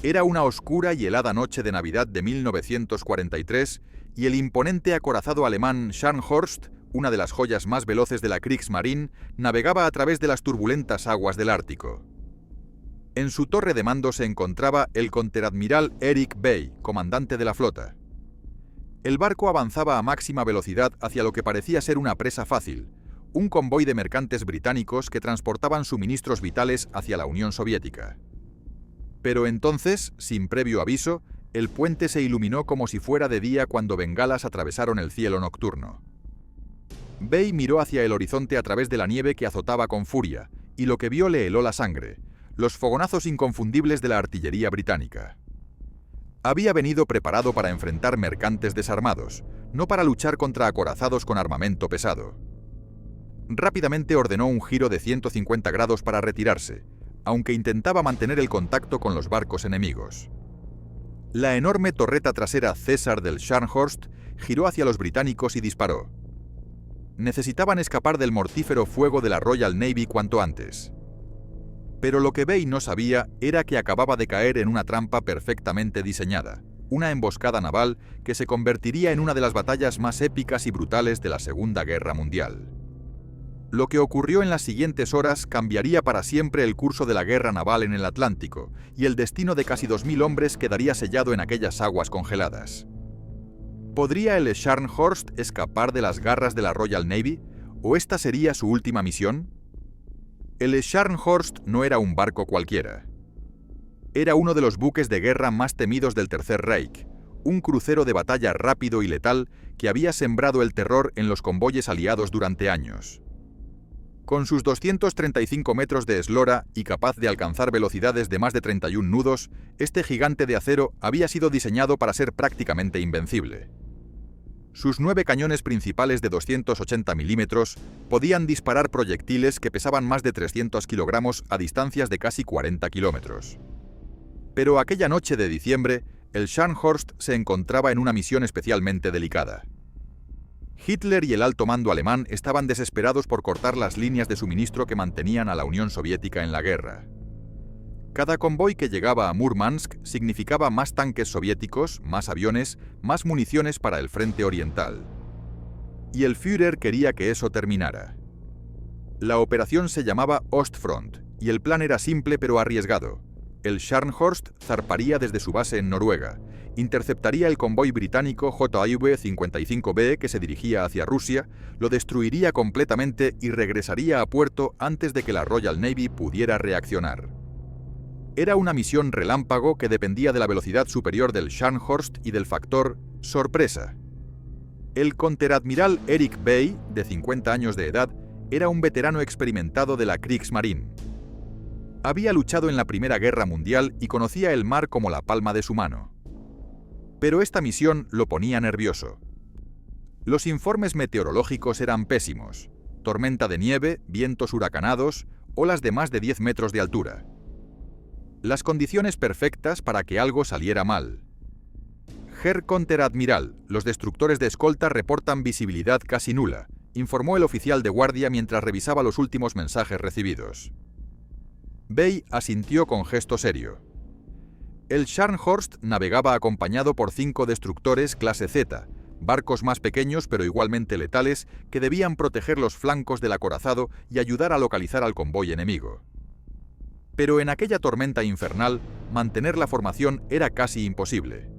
Era una oscura y helada noche de Navidad de 1943 y el imponente acorazado alemán Scharnhorst, una de las joyas más veloces de la Kriegsmarine, navegaba a través de las turbulentas aguas del Ártico. En su torre de mando se encontraba el contraadmiral Erik Bay, comandante de la flota. El barco avanzaba a máxima velocidad hacia lo que parecía ser una presa fácil, un convoy de mercantes británicos que transportaban suministros vitales hacia la Unión Soviética. Pero entonces, sin previo aviso, el puente se iluminó como si fuera de día cuando bengalas atravesaron el cielo nocturno. Bay miró hacia el horizonte a través de la nieve que azotaba con furia, y lo que vio le heló la sangre, los fogonazos inconfundibles de la artillería británica. Había venido preparado para enfrentar mercantes desarmados, no para luchar contra acorazados con armamento pesado. Rápidamente ordenó un giro de 150 grados para retirarse, aunque intentaba mantener el contacto con los barcos enemigos. La enorme torreta trasera César del Scharnhorst giró hacia los británicos y disparó. Necesitaban escapar del mortífero fuego de la Royal Navy cuanto antes. Pero lo que Bay no sabía era que acababa de caer en una trampa perfectamente diseñada, una emboscada naval que se convertiría en una de las batallas más épicas y brutales de la Segunda Guerra Mundial. Lo que ocurrió en las siguientes horas cambiaría para siempre el curso de la guerra naval en el Atlántico, y el destino de casi 2000 hombres quedaría sellado en aquellas aguas congeladas. ¿Podría el Scharnhorst escapar de las garras de la Royal Navy? ¿O esta sería su última misión? El Scharnhorst no era un barco cualquiera. Era uno de los buques de guerra más temidos del Tercer Reich, un crucero de batalla rápido y letal que había sembrado el terror en los convoyes aliados durante años. Con sus 235 metros de eslora y capaz de alcanzar velocidades de más de 31 nudos, este gigante de acero había sido diseñado para ser prácticamente invencible. Sus 9 cañones principales de 280 milímetros podían disparar proyectiles que pesaban más de 300 kilogramos a distancias de casi 40 kilómetros. Pero aquella noche de diciembre, el Scharnhorst se encontraba en una misión especialmente delicada. Hitler y el alto mando alemán estaban desesperados por cortar las líneas de suministro que mantenían a la Unión Soviética en la guerra. Cada convoy que llegaba a Murmansk significaba más tanques soviéticos, más aviones, más municiones para el frente oriental. Y el Führer quería que eso terminara. La operación se llamaba Ostfront, y el plan era simple pero arriesgado. El Scharnhorst zarparía desde su base en Noruega, interceptaría el convoy británico JV-55B que se dirigía hacia Rusia, lo destruiría completamente y regresaría a puerto antes de que la Royal Navy pudiera reaccionar. Era una misión relámpago que dependía de la velocidad superior del Scharnhorst y del factor sorpresa. El contraadmiral Erik Bay, de 50 años de edad, era un veterano experimentado de la Kriegsmarine. Había luchado en la Primera Guerra Mundial y conocía el mar como la palma de su mano. Pero esta misión lo ponía nervioso. Los informes meteorológicos eran pésimos: tormenta de nieve, vientos huracanados, olas de más de 10 metros de altura. Las condiciones perfectas para que algo saliera mal. Herr Contraadmiral, los destructores de escolta reportan visibilidad casi nula, informó el oficial de guardia mientras revisaba los últimos mensajes recibidos. Bay asintió con gesto serio. El Scharnhorst navegaba acompañado por 5 destructores clase Z, barcos más pequeños pero igualmente letales que debían proteger los flancos del acorazado y ayudar a localizar al convoy enemigo. Pero en aquella tormenta infernal, mantener la formación era casi imposible.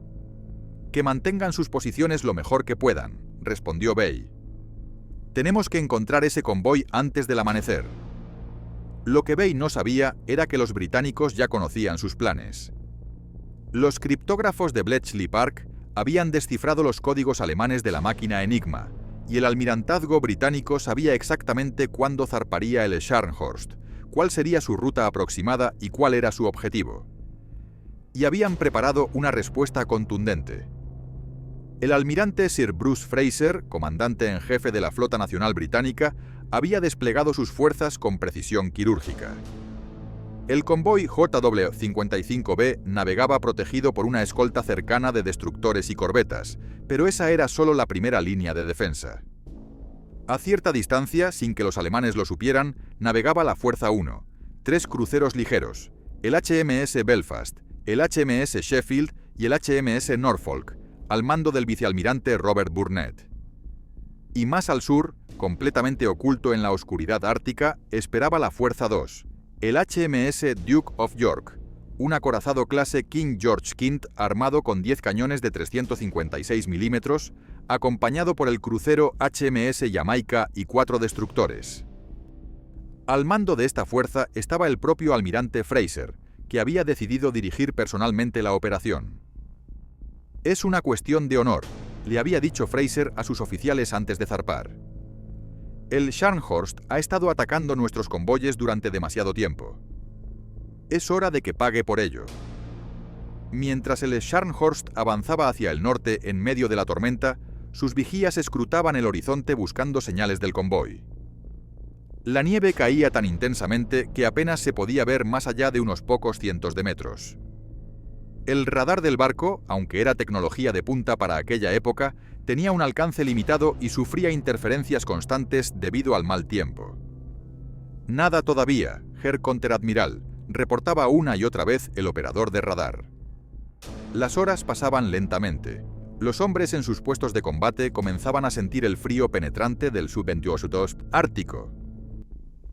«Que mantengan sus posiciones lo mejor que puedan», respondió Bay. «Tenemos que encontrar ese convoy antes del amanecer». Lo que Bay no sabía era que los británicos ya conocían sus planes. Los criptógrafos de Bletchley Park habían descifrado los códigos alemanes de la máquina Enigma, y el almirantazgo británico sabía exactamente cuándo zarparía el Scharnhorst, cuál sería su ruta aproximada y cuál era su objetivo. Y habían preparado una respuesta contundente. El almirante Sir Bruce Fraser, comandante en jefe de la Flota Nacional Británica, había desplegado sus fuerzas con precisión quirúrgica. El convoy JW-55B navegaba protegido por una escolta cercana de destructores y corbetas, pero esa era solo la primera línea de defensa. A cierta distancia, sin que los alemanes lo supieran, navegaba la Fuerza 1, 3 cruceros ligeros, el HMS Belfast, el HMS Sheffield y el HMS Norfolk, al mando del vicealmirante Robert Burnett. Y más al sur, completamente oculto en la oscuridad ártica, esperaba la Fuerza 2, el HMS Duke of York, un acorazado clase King George V armado con 10 cañones de 356 milímetros, acompañado por el crucero HMS Jamaica y 4 destructores. Al mando de esta fuerza estaba el propio almirante Fraser, que había decidido dirigir personalmente la operación. «Es una cuestión de honor», le había dicho Fraser a sus oficiales antes de zarpar. «El Scharnhorst ha estado atacando nuestros convoyes durante demasiado tiempo. Es hora de que pague por ello». Mientras el Scharnhorst avanzaba hacia el norte en medio de la tormenta, sus vigías escrutaban el horizonte buscando señales del convoy. La nieve caía tan intensamente que apenas se podía ver más allá de unos pocos cientos de metros. El radar del barco, aunque era tecnología de punta para aquella época, tenía un alcance limitado y sufría interferencias constantes debido al mal tiempo. «Nada todavía, Herr Konteradmiral», reportaba una y otra vez el operador de radar. Las horas pasaban lentamente. Los hombres en sus puestos de combate comenzaban a sentir el frío penetrante del Sub-22 ártico.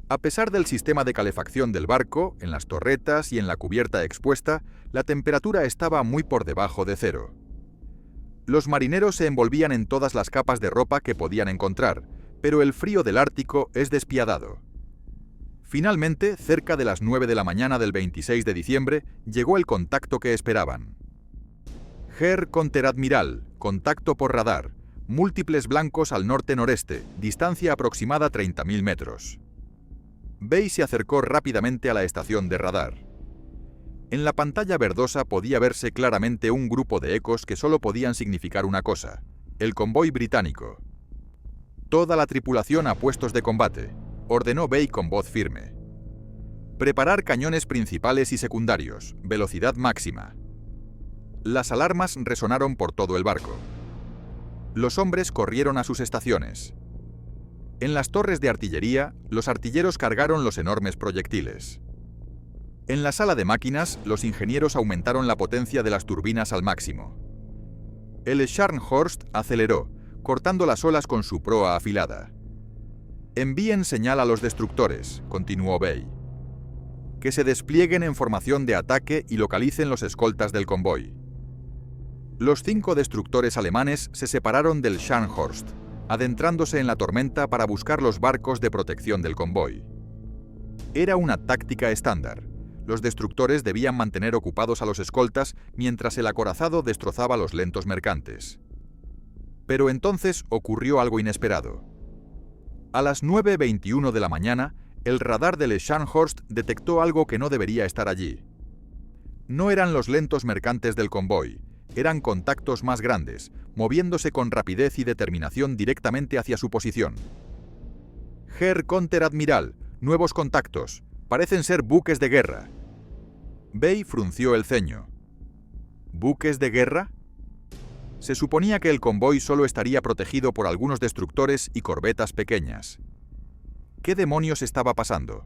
A pesar del sistema de calefacción del barco, en las torretas y en la cubierta expuesta, la temperatura estaba muy por debajo de cero. Los marineros se envolvían en todas las capas de ropa que podían encontrar, pero el frío del Ártico es despiadado. Finalmente, cerca de las 9 de la mañana del 26 de diciembre, llegó el contacto que esperaban. «Herr Konteradmiral, contacto por radar, múltiples blancos al norte-noreste, distancia aproximada 30.000 metros». Bay se acercó rápidamente a la estación de radar. En la pantalla verdosa podía verse claramente un grupo de ecos que solo podían significar una cosa: el convoy británico. «Toda la tripulación a puestos de combate», ordenó Bay con voz firme. «Preparar cañones principales y secundarios, velocidad máxima». Las alarmas resonaron por todo el barco. Los hombres corrieron a sus estaciones. En las torres de artillería, los artilleros cargaron los enormes proyectiles. En la sala de máquinas, los ingenieros aumentaron la potencia de las turbinas al máximo. El Scharnhorst aceleró, cortando las olas con su proa afilada. «Envíen señal a los destructores», continuó Bay. «Que se desplieguen en formación de ataque y localicen los escoltas del convoy». Los 5 destructores alemanes se separaron del Scharnhorst, adentrándose en la tormenta para buscar los barcos de protección del convoy. Era una táctica estándar. Los destructores debían mantener ocupados a los escoltas mientras el acorazado destrozaba los lentos mercantes. Pero entonces ocurrió algo inesperado. A las 9:21 de la mañana, el radar del Scharnhorst detectó algo que no debería estar allí. No eran los lentos mercantes del convoy, eran contactos más grandes, moviéndose con rapidez y determinación directamente hacia su posición. «Herr Konteradmiral, nuevos contactos. Parecen ser buques de guerra». Bay frunció el ceño. ¿Buques de guerra? Se suponía que el convoy solo estaría protegido por algunos destructores y corbetas pequeñas. ¿Qué demonios estaba pasando?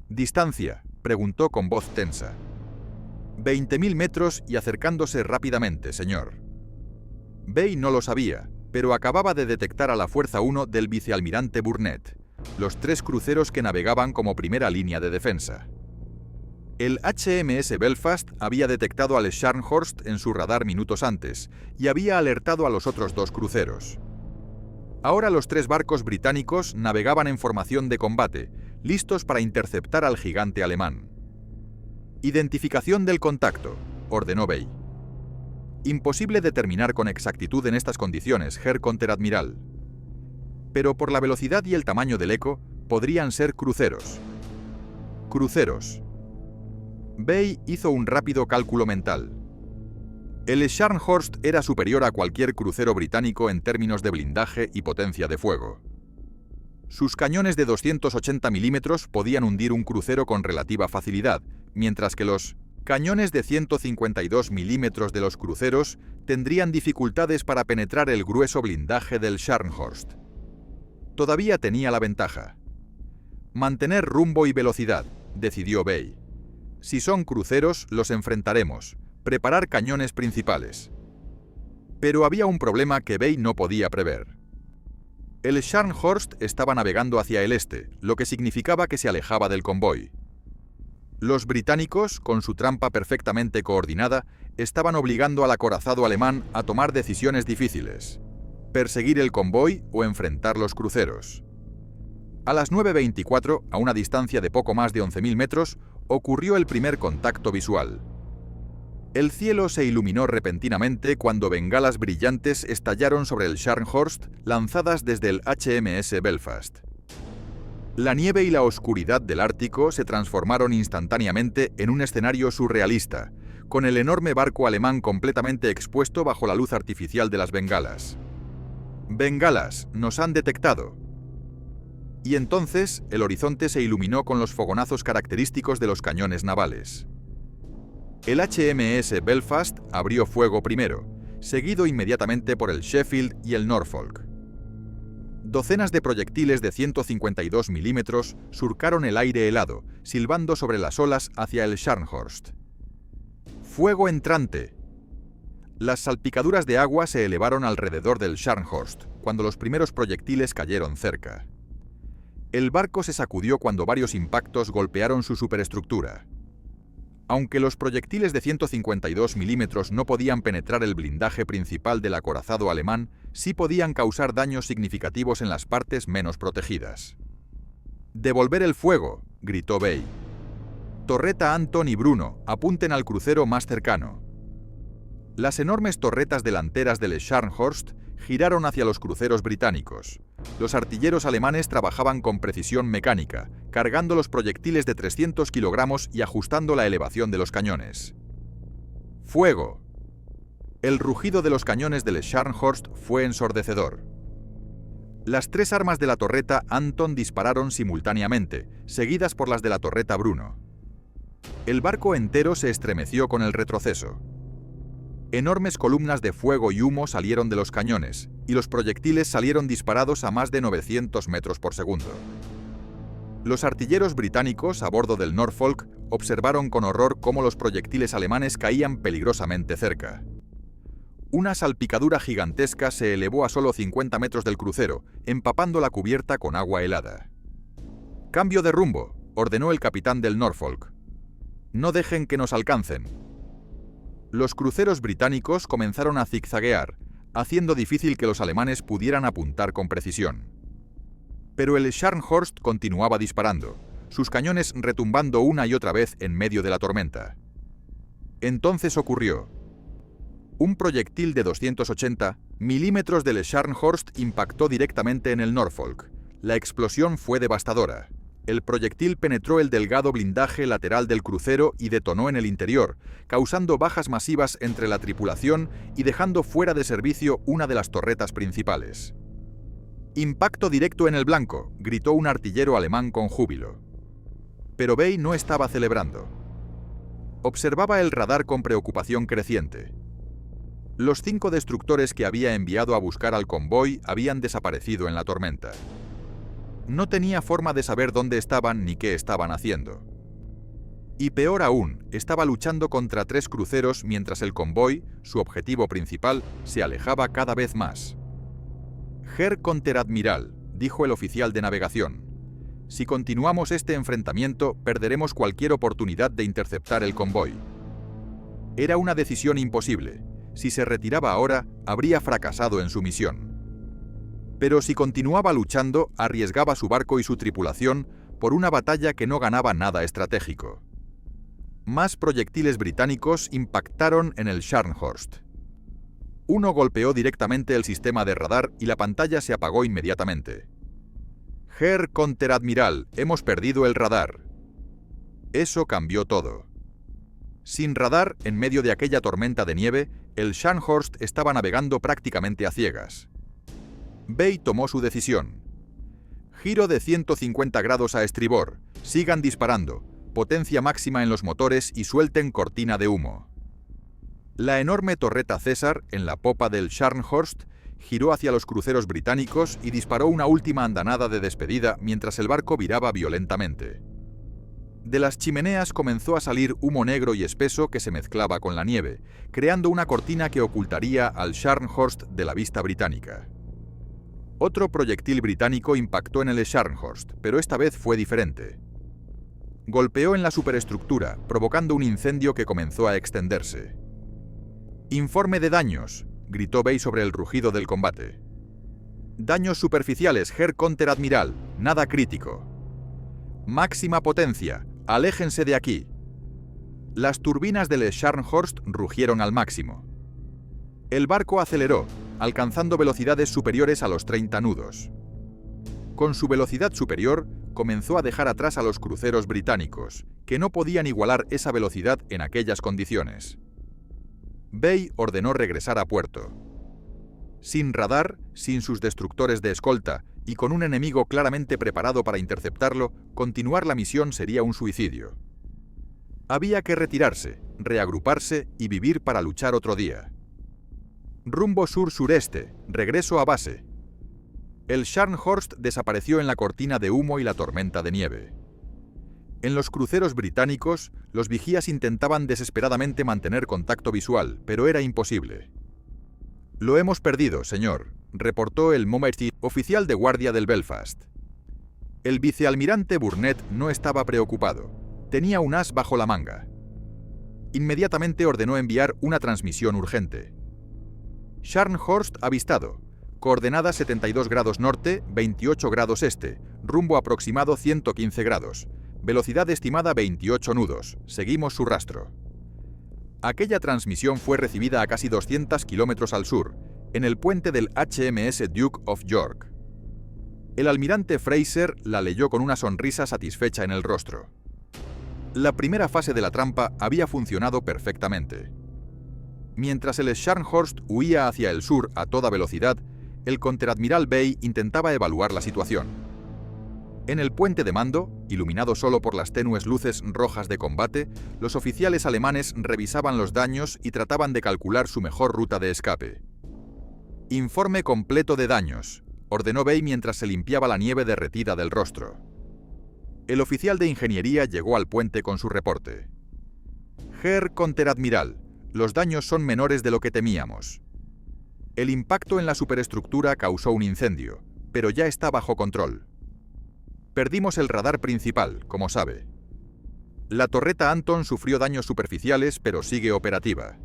«¿Distancia?», preguntó con voz tensa. 20.000 metros y acercándose rápidamente, señor». Bay no lo sabía, pero acababa de detectar a la Fuerza 1 del vicealmirante Burnett, los 3 cruceros que navegaban como primera línea de defensa. El HMS Belfast había detectado al Scharnhorst en su radar minutos antes y había alertado a los otros 2 cruceros. Ahora los 3 barcos británicos navegaban en formación de combate, listos para interceptar al gigante alemán. «Identificación del contacto», ordenó Bay. «Imposible determinar con exactitud en estas condiciones, Herr Konteradmiral. Pero por la velocidad y el tamaño del eco, podrían ser cruceros». «Cruceros». Bay hizo un rápido cálculo mental. El Scharnhorst era superior a cualquier crucero británico en términos de blindaje y potencia de fuego. Sus cañones de 280 milímetros podían hundir un crucero con relativa facilidad, mientras que los cañones de 152 milímetros de los cruceros tendrían dificultades para penetrar el grueso blindaje del Scharnhorst. Todavía tenía la ventaja. «Mantener rumbo y velocidad», decidió Bay. Si son cruceros, los enfrentaremos. Preparar cañones principales. Pero había un problema que Bay no podía prever. El Scharnhorst estaba navegando hacia el este, lo que significaba que se alejaba del convoy. Los británicos, con su trampa perfectamente coordinada, estaban obligando al acorazado alemán a tomar decisiones difíciles: perseguir el convoy o enfrentar los cruceros. A las 9:24, a una distancia de poco más de 11.000 metros, ocurrió el primer contacto visual. El cielo se iluminó repentinamente cuando bengalas brillantes estallaron sobre el Scharnhorst, lanzadas desde el HMS Belfast. La nieve y la oscuridad del Ártico se transformaron instantáneamente en un escenario surrealista, con el enorme barco alemán completamente expuesto bajo la luz artificial de las bengalas. «Bengalas, nos han detectado». Y entonces el horizonte se iluminó con los fogonazos característicos de los cañones navales. El HMS Belfast abrió fuego primero, seguido inmediatamente por el Sheffield y el Norfolk. Docenas de proyectiles de 152 milímetros surcaron el aire helado, silbando sobre las olas hacia el Scharnhorst. ¡Fuego entrante! Las salpicaduras de agua se elevaron alrededor del Scharnhorst cuando los primeros proyectiles cayeron cerca. El barco se sacudió cuando varios impactos golpearon su superestructura. Aunque los proyectiles de 152 milímetros no podían penetrar el blindaje principal del acorazado alemán, sí podían causar daños significativos en las partes menos protegidas. «¡Devolver el fuego!», gritó Bay. «Torreta Anton y Bruno, apunten al crucero más cercano». Las enormes torretas delanteras del Scharnhorst giraron hacia los cruceros británicos. Los artilleros alemanes trabajaban con precisión mecánica, cargando los proyectiles de 300 kilogramos y ajustando la elevación de los cañones. ¡Fuego! El rugido de los cañones del Scharnhorst fue ensordecedor. Las tres armas de la torreta Anton dispararon simultáneamente, seguidas por las de la torreta Bruno. El barco entero se estremeció con el retroceso. Enormes columnas de fuego y humo salieron de los cañones, y los proyectiles salieron disparados a más de 900 metros por segundo. Los artilleros británicos a bordo del Norfolk observaron con horror cómo los proyectiles alemanes caían peligrosamente cerca. Una salpicadura gigantesca se elevó a solo 50 metros del crucero, empapando la cubierta con agua helada. «Cambio de rumbo», ordenó el capitán del Norfolk. «No dejen que nos alcancen». Los cruceros británicos comenzaron a zigzaguear, haciendo difícil que los alemanes pudieran apuntar con precisión. Pero el Scharnhorst continuaba disparando, sus cañones retumbando una y otra vez en medio de la tormenta. Entonces ocurrió. Un proyectil de 280 milímetros del Scharnhorst impactó directamente en el Norfolk. La explosión fue devastadora. El proyectil penetró el delgado blindaje lateral del crucero y detonó en el interior, causando bajas masivas entre la tripulación y dejando fuera de servicio una de las torretas principales. «Impacto directo en el blanco», gritó un artillero alemán con júbilo. Pero Bay no estaba celebrando. Observaba el radar con preocupación creciente. Los 5 destructores que había enviado a buscar al convoy habían desaparecido en la tormenta. No tenía forma de saber dónde estaban ni qué estaban haciendo. Y peor aún, estaba luchando contra 3 cruceros mientras el convoy, su objetivo principal, se alejaba cada vez más. «Herr Konteradmiral», dijo el oficial de navegación, «si continuamos este enfrentamiento, perderemos cualquier oportunidad de interceptar el convoy». Era una decisión imposible. Si se retiraba ahora, habría fracasado en su misión. Pero si continuaba luchando, arriesgaba su barco y su tripulación por una batalla que no ganaba nada estratégico. Más proyectiles británicos impactaron en el Scharnhorst. Uno golpeó directamente el sistema de radar y la pantalla se apagó inmediatamente. «Herr Konteradmiral, hemos perdido el radar». Eso cambió todo. Sin radar, en medio de aquella tormenta de nieve, el Scharnhorst estaba navegando prácticamente a ciegas. Bay tomó su decisión. «Giro de 150 grados a estribor, sigan disparando, potencia máxima en los motores y suelten cortina de humo». La enorme torreta César, en la popa del Scharnhorst, giró hacia los cruceros británicos y disparó una última andanada de despedida mientras el barco viraba violentamente. De las chimeneas comenzó a salir humo negro y espeso que se mezclaba con la nieve, creando una cortina que ocultaría al Scharnhorst de la vista británica. Otro proyectil británico impactó en el Scharnhorst, pero esta vez fue diferente. Golpeó en la superestructura, provocando un incendio que comenzó a extenderse. «Informe de daños», gritó Bay sobre el rugido del combate. «Daños superficiales, Herr Konteradmiral, nada crítico. Máxima potencia, aléjense de aquí». Las turbinas del Scharnhorst rugieron al máximo. El barco aceleró, alcanzando velocidades superiores a los 30 nudos. Con su velocidad superior, comenzó a dejar atrás a los cruceros británicos, que no podían igualar esa velocidad en aquellas condiciones. Bay ordenó regresar a puerto. Sin radar, sin sus destructores de escolta y con un enemigo claramente preparado para interceptarlo, continuar la misión sería un suicidio. Había que retirarse, reagruparse y vivir para luchar otro día. Rumbo sur-sureste, regreso a base. El Scharnhorst desapareció en la cortina de humo y la tormenta de nieve. En los cruceros británicos, los vigías intentaban desesperadamente mantener contacto visual, pero era imposible. «Lo hemos perdido, señor», reportó el Momerty, oficial de guardia del Belfast. El vicealmirante Burnett no estaba preocupado. Tenía un as bajo la manga. Inmediatamente ordenó enviar una transmisión urgente. «Scharnhorst avistado. Coordenada 72 grados norte, 28 grados este. Rumbo aproximado 115 grados. Velocidad estimada 28 nudos. Seguimos su rastro». Aquella transmisión fue recibida a casi 200 kilómetros al sur, en el puente del HMS Duke of York. El almirante Fraser la leyó con una sonrisa satisfecha en el rostro. La primera fase de la trampa había funcionado perfectamente. Mientras el Scharnhorst huía hacia el sur a toda velocidad, el contraadmiral Bay intentaba evaluar la situación. En el puente de mando, iluminado solo por las tenues luces rojas de combate, los oficiales alemanes revisaban los daños y trataban de calcular su mejor ruta de escape. «Informe completo de daños», ordenó Bay mientras se limpiaba la nieve derretida del rostro. El oficial de ingeniería llegó al puente con su reporte. «Herr Konteradmiral, los daños son menores de lo que temíamos. El impacto en la superestructura causó un incendio, pero ya está bajo control. Perdimos el radar principal, como sabe. La torreta Anton sufrió daños superficiales, pero sigue operativa.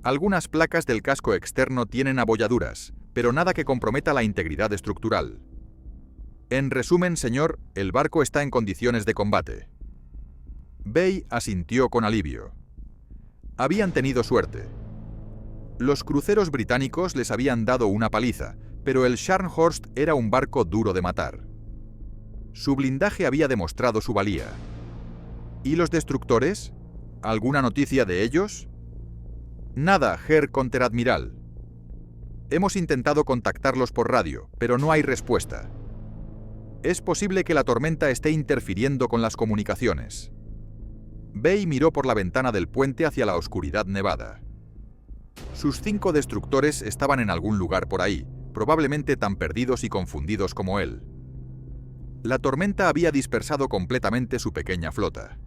Algunas placas del casco externo tienen abolladuras, pero nada que comprometa la integridad estructural. En resumen, señor, el barco está en condiciones de combate». Bay asintió con alivio. Habían tenido suerte. Los cruceros británicos les habían dado una paliza, pero el Scharnhorst era un barco duro de matar. Su blindaje había demostrado su valía. ¿Y los destructores? ¿Alguna noticia de ellos? «Nada, Herr Konteradmiral. Hemos intentado contactarlos por radio, pero no hay respuesta. Es posible que la tormenta esté interfiriendo con las comunicaciones». Bay miró por la ventana del puente hacia la oscuridad nevada. Sus 5 destructores estaban en algún lugar por ahí, probablemente tan perdidos y confundidos como él. La tormenta había dispersado completamente su pequeña flota.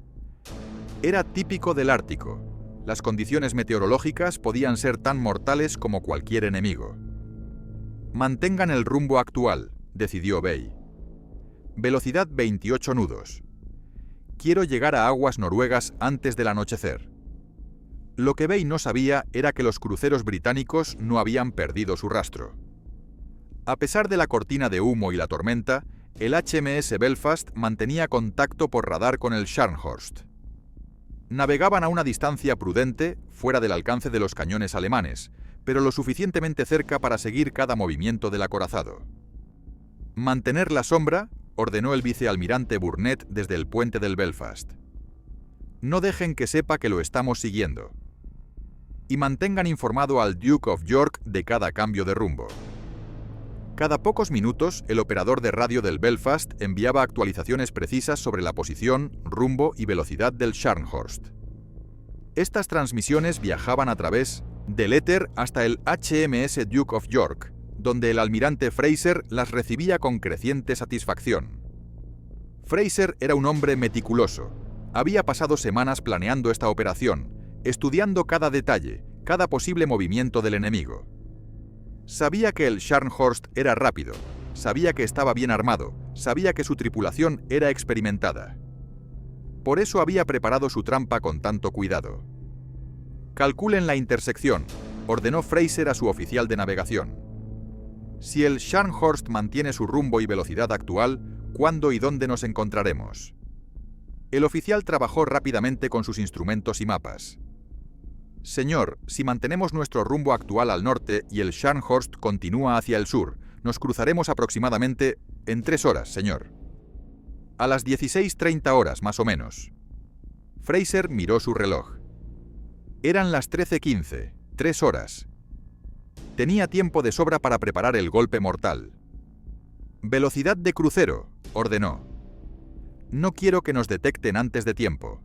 Era típico del Ártico. Las condiciones meteorológicas podían ser tan mortales como cualquier enemigo. «Mantengan el rumbo actual», decidió Bay. «Velocidad 28 nudos. Quiero llegar a aguas noruegas antes del anochecer». Lo que Bay no sabía era que los cruceros británicos no habían perdido su rastro. A pesar de la cortina de humo y la tormenta, el HMS Belfast mantenía contacto por radar con el Scharnhorst. Navegaban a una distancia prudente, fuera del alcance de los cañones alemanes, pero lo suficientemente cerca para seguir cada movimiento del acorazado. «Mantener la sombra», ordenó el vicealmirante Burnett desde el puente del Belfast. «No dejen que sepa que lo estamos siguiendo. Y mantengan informado al Duke of York de cada cambio de rumbo». Cada pocos minutos, el operador de radio del Belfast enviaba actualizaciones precisas sobre la posición, rumbo y velocidad del Scharnhorst. Estas transmisiones viajaban a través del éter hasta el HMS Duke of York, donde el almirante Fraser las recibía con creciente satisfacción. Fraser era un hombre meticuloso. Había pasado semanas planeando esta operación, estudiando cada detalle, cada posible movimiento del enemigo. Sabía que el Scharnhorst era rápido, sabía que estaba bien armado, sabía que su tripulación era experimentada. Por eso había preparado su trampa con tanto cuidado. «Calculen la intersección», ordenó Fraser a su oficial de navegación. «Si el Scharnhorst mantiene su rumbo y velocidad actual, ¿cuándo y dónde nos encontraremos?» El oficial trabajó rápidamente con sus instrumentos y mapas. «Señor, si mantenemos nuestro rumbo actual al norte y el Scharnhorst continúa hacia el sur, nos cruzaremos aproximadamente en 3 horas, señor. A las 16:30 horas, más o menos». Fraser miró su reloj. Eran las 13:15, 3 horas. Tenía tiempo de sobra para preparar el golpe mortal. «Velocidad de crucero», ordenó. «No quiero que nos detecten antes de tiempo.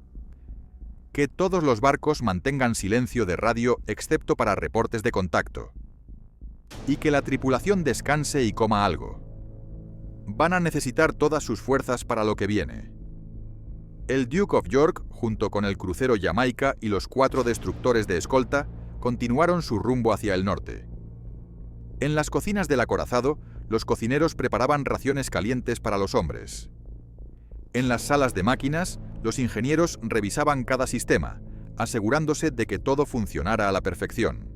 Que todos los barcos mantengan silencio de radio excepto para reportes de contacto. Y que la tripulación descanse y coma algo. Van a necesitar todas sus fuerzas para lo que viene». El Duke of York, junto con el crucero Jamaica y los 4 destructores de escolta, continuaron su rumbo hacia el norte. En las cocinas del acorazado, los cocineros preparaban raciones calientes para los hombres. En las salas de máquinas, los ingenieros revisaban cada sistema, asegurándose de que todo funcionara a la perfección.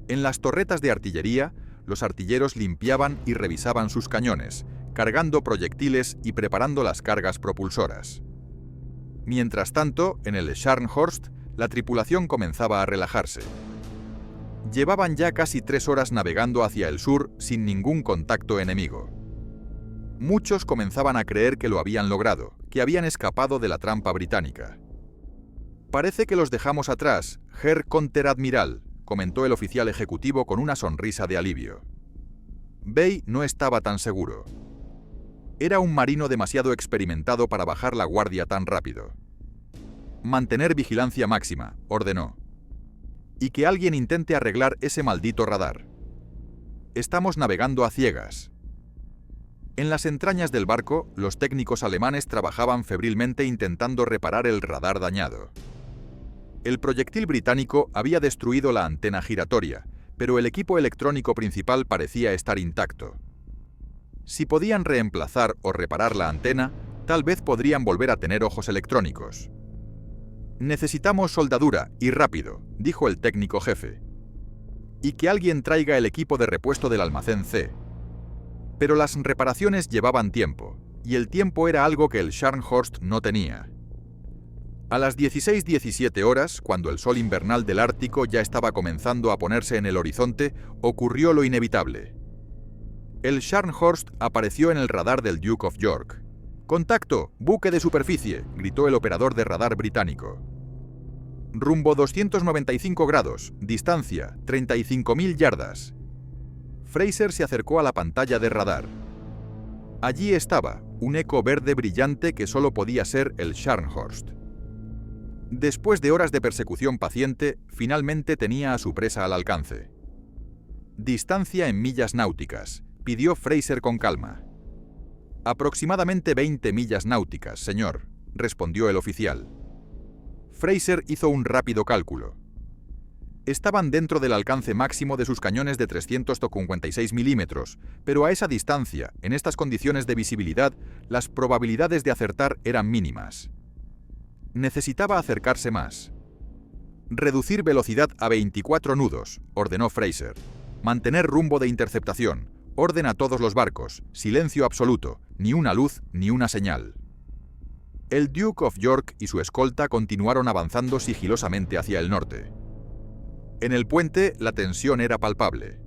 En las torretas de artillería, los artilleros limpiaban y revisaban sus cañones, cargando proyectiles y preparando las cargas propulsoras. Mientras tanto, en el Scharnhorst, la tripulación comenzaba a relajarse. Llevaban ya casi 3 horas navegando hacia el sur sin ningún contacto enemigo. Muchos comenzaban a creer que lo habían logrado, que habían escapado de la trampa británica. «Parece que los dejamos atrás, Herr Konteradmiral», comentó el oficial ejecutivo con una sonrisa de alivio. Bay no estaba tan seguro. Era un marino demasiado experimentado para bajar la guardia tan rápido. «Mantener vigilancia máxima», ordenó. «Y que alguien intente arreglar ese maldito radar. Estamos navegando a ciegas». En las entrañas del barco, los técnicos alemanes trabajaban febrilmente intentando reparar el radar dañado. El proyectil británico había destruido la antena giratoria, pero el equipo electrónico principal parecía estar intacto. Si podían reemplazar o reparar la antena, tal vez podrían volver a tener ojos electrónicos. «Necesitamos soldadura, y rápido», dijo el técnico jefe. «Y que alguien traiga el equipo de repuesto del almacén C». Pero las reparaciones llevaban tiempo, y el tiempo era algo que el Scharnhorst no tenía. A las 16:17 horas, cuando el sol invernal del Ártico ya estaba comenzando a ponerse en el horizonte, ocurrió lo inevitable. El Scharnhorst apareció en el radar del Duke of York. «¡Contacto! ¡Buque de superficie!», gritó el operador de radar británico. «Rumbo 295 grados, distancia 35.000 yardas». Fraser se acercó a la pantalla de radar. Allí estaba, un eco verde brillante que solo podía ser el Scharnhorst. Después de horas de persecución paciente, finalmente tenía a su presa al alcance. «Distancia en millas náuticas», pidió Fraser con calma. «Aproximadamente 20 millas náuticas, señor», respondió el oficial. Fraser hizo un rápido cálculo. Estaban dentro del alcance máximo de sus cañones de 356 milímetros, pero a esa distancia, en estas condiciones de visibilidad, las probabilidades de acertar eran mínimas. Necesitaba acercarse más. «Reducir velocidad a 24 nudos», ordenó Fraser. «Mantener rumbo de interceptación. Orden a todos los barcos. Silencio absoluto. Ni una luz, ni una señal». El Duke of York y su escolta continuaron avanzando sigilosamente hacia el norte. En el puente, la tensión era palpable.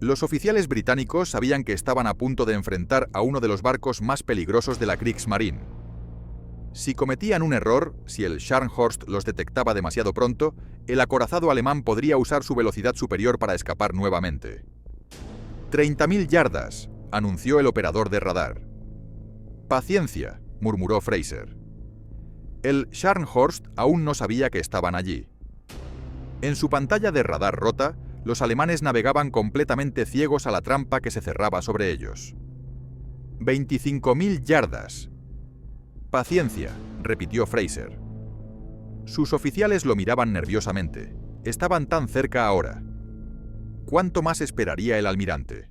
Los oficiales británicos sabían que estaban a punto de enfrentar a uno de los barcos más peligrosos de la Kriegsmarine. Si cometían un error, si el Scharnhorst los detectaba demasiado pronto, el acorazado alemán podría usar su velocidad superior para escapar nuevamente. «30.000 yardas», anunció el operador de radar. «Paciencia», murmuró Fraser. El Scharnhorst aún no sabía que estaban allí. En su pantalla de radar rota, los alemanes navegaban completamente ciegos a la trampa que se cerraba sobre ellos. «25.000 yardas». «Paciencia», repitió Fraser. Sus oficiales lo miraban nerviosamente. Estaban tan cerca ahora. ¿Cuánto más esperaría el almirante?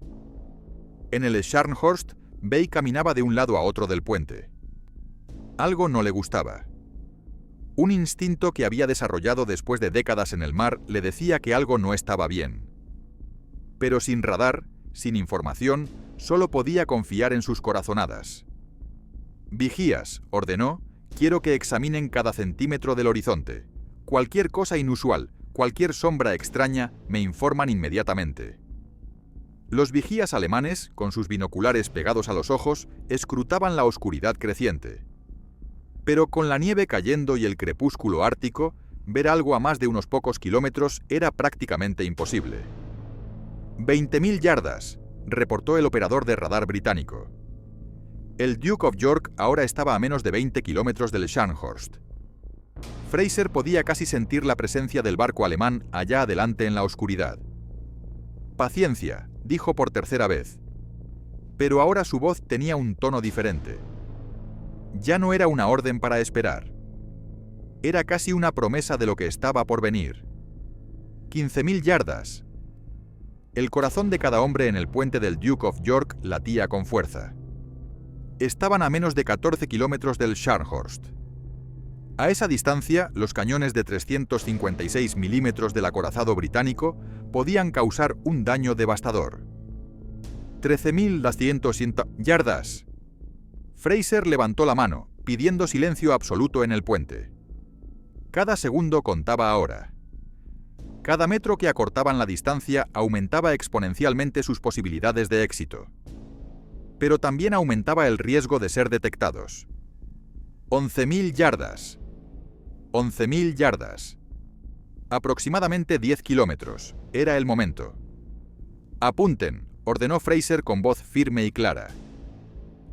En el Scharnhorst, Bay caminaba de un lado a otro del puente. Algo no le gustaba. Un instinto que había desarrollado después de décadas en el mar le decía que algo no estaba bien. Pero sin radar, sin información, solo podía confiar en sus corazonadas. «Vigías», ordenó, «quiero que examinen cada centímetro del horizonte. Cualquier cosa inusual, cualquier sombra extraña, me informan inmediatamente». Los vigías alemanes, con sus binoculares pegados a los ojos, escrutaban la oscuridad creciente. Pero con la nieve cayendo y el crepúsculo ártico, ver algo a más de unos pocos kilómetros era prácticamente imposible. «20.000 yardas», reportó el operador de radar británico. El Duke of York ahora estaba a menos de 20 kilómetros del Scharnhorst. Fraser podía casi sentir la presencia del barco alemán allá adelante en la oscuridad. «Paciencia», dijo por tercera vez. Pero ahora su voz tenía un tono diferente. Ya no era una orden para esperar. Era casi una promesa de lo que estaba por venir. 15.000 yardas. El corazón de cada hombre en el puente del Duke of York latía con fuerza. Estaban a menos de 14 kilómetros del Scharnhorst. A esa distancia, los cañones de 356 milímetros del acorazado británico podían causar un daño devastador. 13.200 yardas. Fraser levantó la mano, pidiendo silencio absoluto en el puente. Cada segundo contaba ahora. Cada metro que acortaban la distancia aumentaba exponencialmente sus posibilidades de éxito. Pero también aumentaba el riesgo de ser detectados. 11.000 yardas. 11.000 yardas. Aproximadamente 10 kilómetros. Era el momento. «Apunten», ordenó Fraser con voz firme y clara.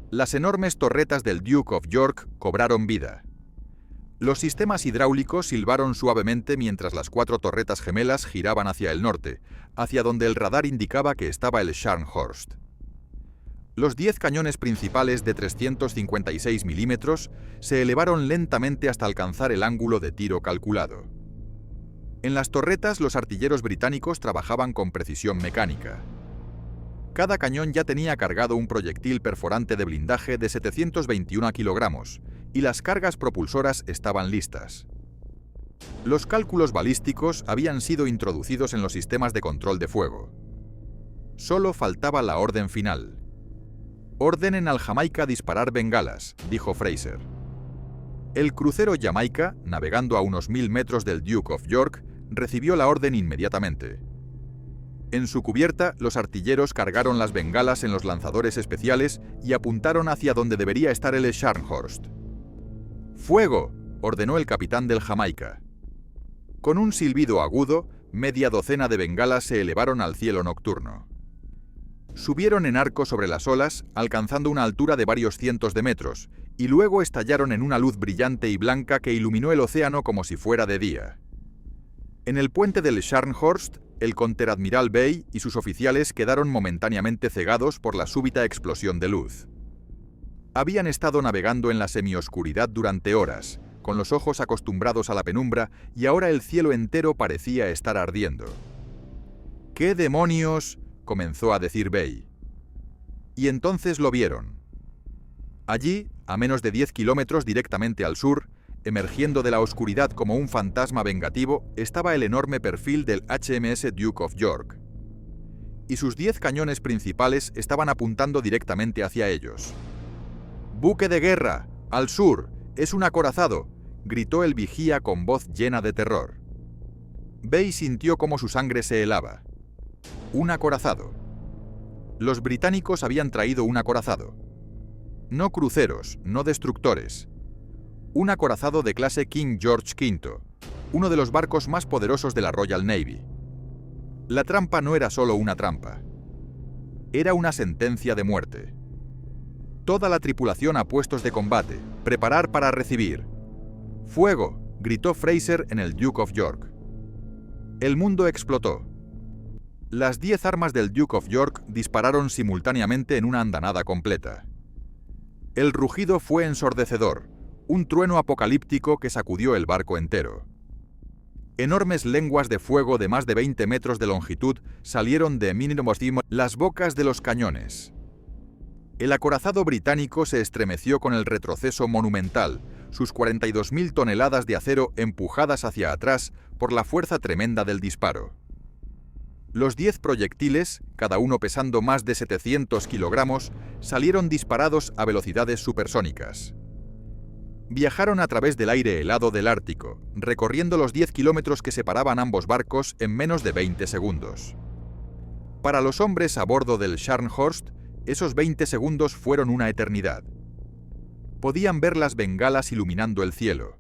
Las enormes torretas del Duke of York cobraron vida. Los sistemas hidráulicos silbaron suavemente mientras las 4 torretas gemelas giraban hacia el norte, hacia donde el radar indicaba que estaba el Scharnhorst. Los 10 cañones principales de 356 milímetros se elevaron lentamente hasta alcanzar el ángulo de tiro calculado. En las torretas los artilleros británicos trabajaban con precisión mecánica. Cada cañón ya tenía cargado un proyectil perforante de blindaje de 721 kilogramos, y las cargas propulsoras estaban listas. Los cálculos balísticos habían sido introducidos en los sistemas de control de fuego. Solo faltaba la orden final. «Ordenen al Jamaica disparar bengalas», dijo Fraser. El crucero Jamaica, navegando a unos 1000 metros del Duke of York, recibió la orden inmediatamente. En su cubierta, los artilleros cargaron las bengalas en los lanzadores especiales y apuntaron hacia donde debería estar el Scharnhorst. «¡Fuego!», ordenó el capitán del Jamaica. Con un silbido agudo, media docena de bengalas se elevaron al cielo nocturno. Subieron en arco sobre las olas, alcanzando una altura de varios cientos de metros, y luego estallaron en una luz brillante y blanca que iluminó el océano como si fuera de día. En el puente del Scharnhorst, el contraadmiral Bay y sus oficiales quedaron momentáneamente cegados por la súbita explosión de luz. Habían estado navegando en la semioscuridad durante horas, con los ojos acostumbrados a la penumbra, y ahora el cielo entero parecía estar ardiendo. «¿Qué demonios?», comenzó a decir Bay. Y entonces lo vieron. Allí, a menos de 10 kilómetros directamente al sur, emergiendo de la oscuridad como un fantasma vengativo, estaba el enorme perfil del HMS Duke of York. Y sus 10 cañones principales estaban apuntando directamente hacia ellos. «¡Buque de guerra! ¡Al sur! ¡Es un acorazado!», gritó el vigía con voz llena de terror. Bay sintió cómo su sangre se helaba. Un acorazado. Los británicos habían traído un acorazado. No cruceros, no destructores. Un acorazado de clase King George V, uno de los barcos más poderosos de la Royal Navy. La trampa no era solo una trampa. Era una sentencia de muerte. Toda la tripulación a puestos de combate, preparar para recibir. «¡Fuego!», gritó Fraser en el Duke of York. El mundo explotó. Las 10 armas del Duke of York dispararon simultáneamente en una andanada completa. El rugido fue ensordecedor, un trueno apocalíptico que sacudió el barco entero. Enormes lenguas de fuego de más de 20 metros de longitud salieron de mínimo las bocas de los cañones. El acorazado británico se estremeció con el retroceso monumental, sus 42.000 toneladas de acero empujadas hacia atrás por la fuerza tremenda del disparo. Los 10 proyectiles, cada uno pesando más de 700 kilogramos, salieron disparados a velocidades supersónicas. Viajaron a través del aire helado del Ártico, recorriendo los 10 kilómetros que separaban ambos barcos en menos de 20 segundos. Para los hombres a bordo del Scharnhorst, esos 20 segundos fueron una eternidad. Podían ver las bengalas iluminando el cielo.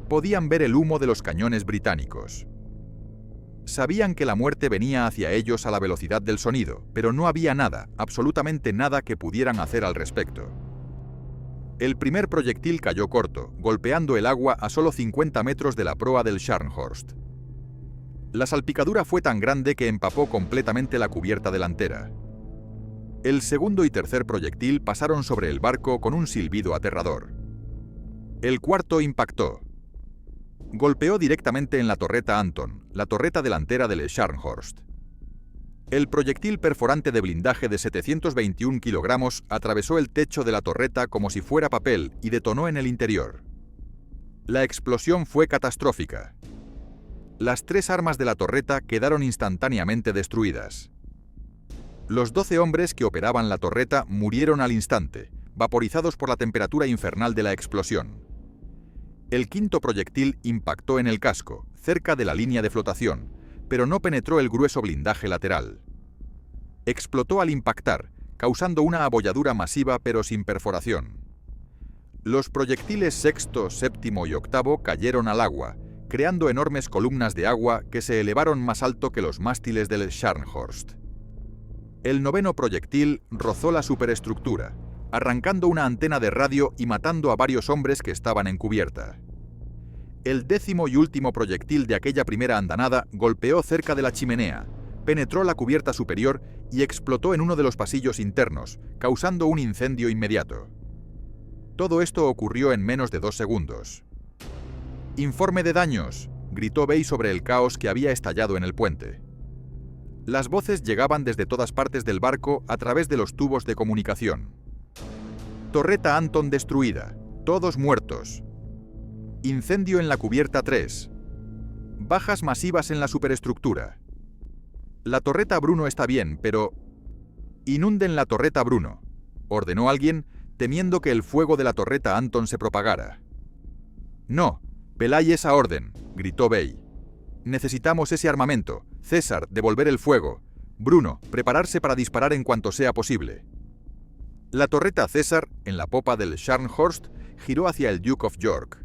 Podían ver el humo de los cañones británicos. Sabían que la muerte venía hacia ellos a la velocidad del sonido, pero no había nada, absolutamente nada que pudieran hacer al respecto. El primer proyectil cayó corto, golpeando el agua a solo 50 metros de la proa del Scharnhorst. La salpicadura fue tan grande que empapó completamente la cubierta delantera. El segundo y tercer proyectil pasaron sobre el barco con un silbido aterrador. El cuarto impactó. Golpeó directamente en la torreta Anton, la torreta delantera del Scharnhorst. El proyectil perforante de blindaje de 721 kilogramos atravesó el techo de la torreta como si fuera papel y detonó en el interior. La explosión fue catastrófica. Las 3 armas de la torreta quedaron instantáneamente destruidas. Los 12 hombres que operaban la torreta murieron al instante, vaporizados por la temperatura infernal de la explosión. El quinto proyectil impactó en el casco, cerca de la línea de flotación, pero no penetró el grueso blindaje lateral. Explotó al impactar, causando una abolladura masiva pero sin perforación. Los proyectiles sexto, séptimo y octavo cayeron al agua, creando enormes columnas de agua que se elevaron más alto que los mástiles del Scharnhorst. El noveno proyectil rozó la superestructura, arrancando una antena de radio y matando a varios hombres que estaban en cubierta. El décimo y último proyectil de aquella primera andanada golpeó cerca de la chimenea, penetró la cubierta superior y explotó en uno de los pasillos internos, causando un incendio inmediato. Todo esto ocurrió en menos de 2 segundos. «¡Informe de daños!», gritó Bay sobre el caos que había estallado en el puente. Las voces llegaban desde todas partes del barco a través de los tubos de comunicación. «Torreta Anton destruida. Todos muertos. Incendio en la cubierta 3. Bajas masivas en la superestructura. La torreta Bruno está bien, pero... inunden la torreta Bruno», ordenó alguien, temiendo que el fuego de la torreta Anton se propagara. «No, peláis esa orden», gritó Bay. «Necesitamos ese armamento. César, devolver el fuego. Bruno, prepararse para disparar en cuanto sea posible». La torreta César, en la popa del Scharnhorst, giró hacia el Duke of York.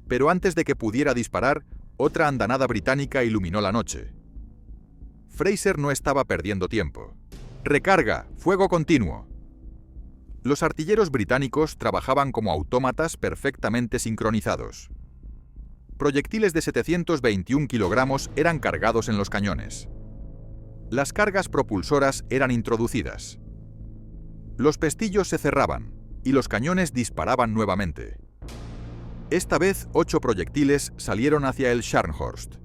Pero antes de que pudiera disparar, otra andanada británica iluminó la noche. Fraser no estaba perdiendo tiempo. «¡Recarga! ¡Fuego continuo!». Los artilleros británicos trabajaban como autómatas perfectamente sincronizados. Proyectiles de 721 kilogramos eran cargados en los cañones. Las cargas propulsoras eran introducidas. Los pestillos se cerraban y los cañones disparaban nuevamente. Esta vez 8 proyectiles salieron hacia el Scharnhorst.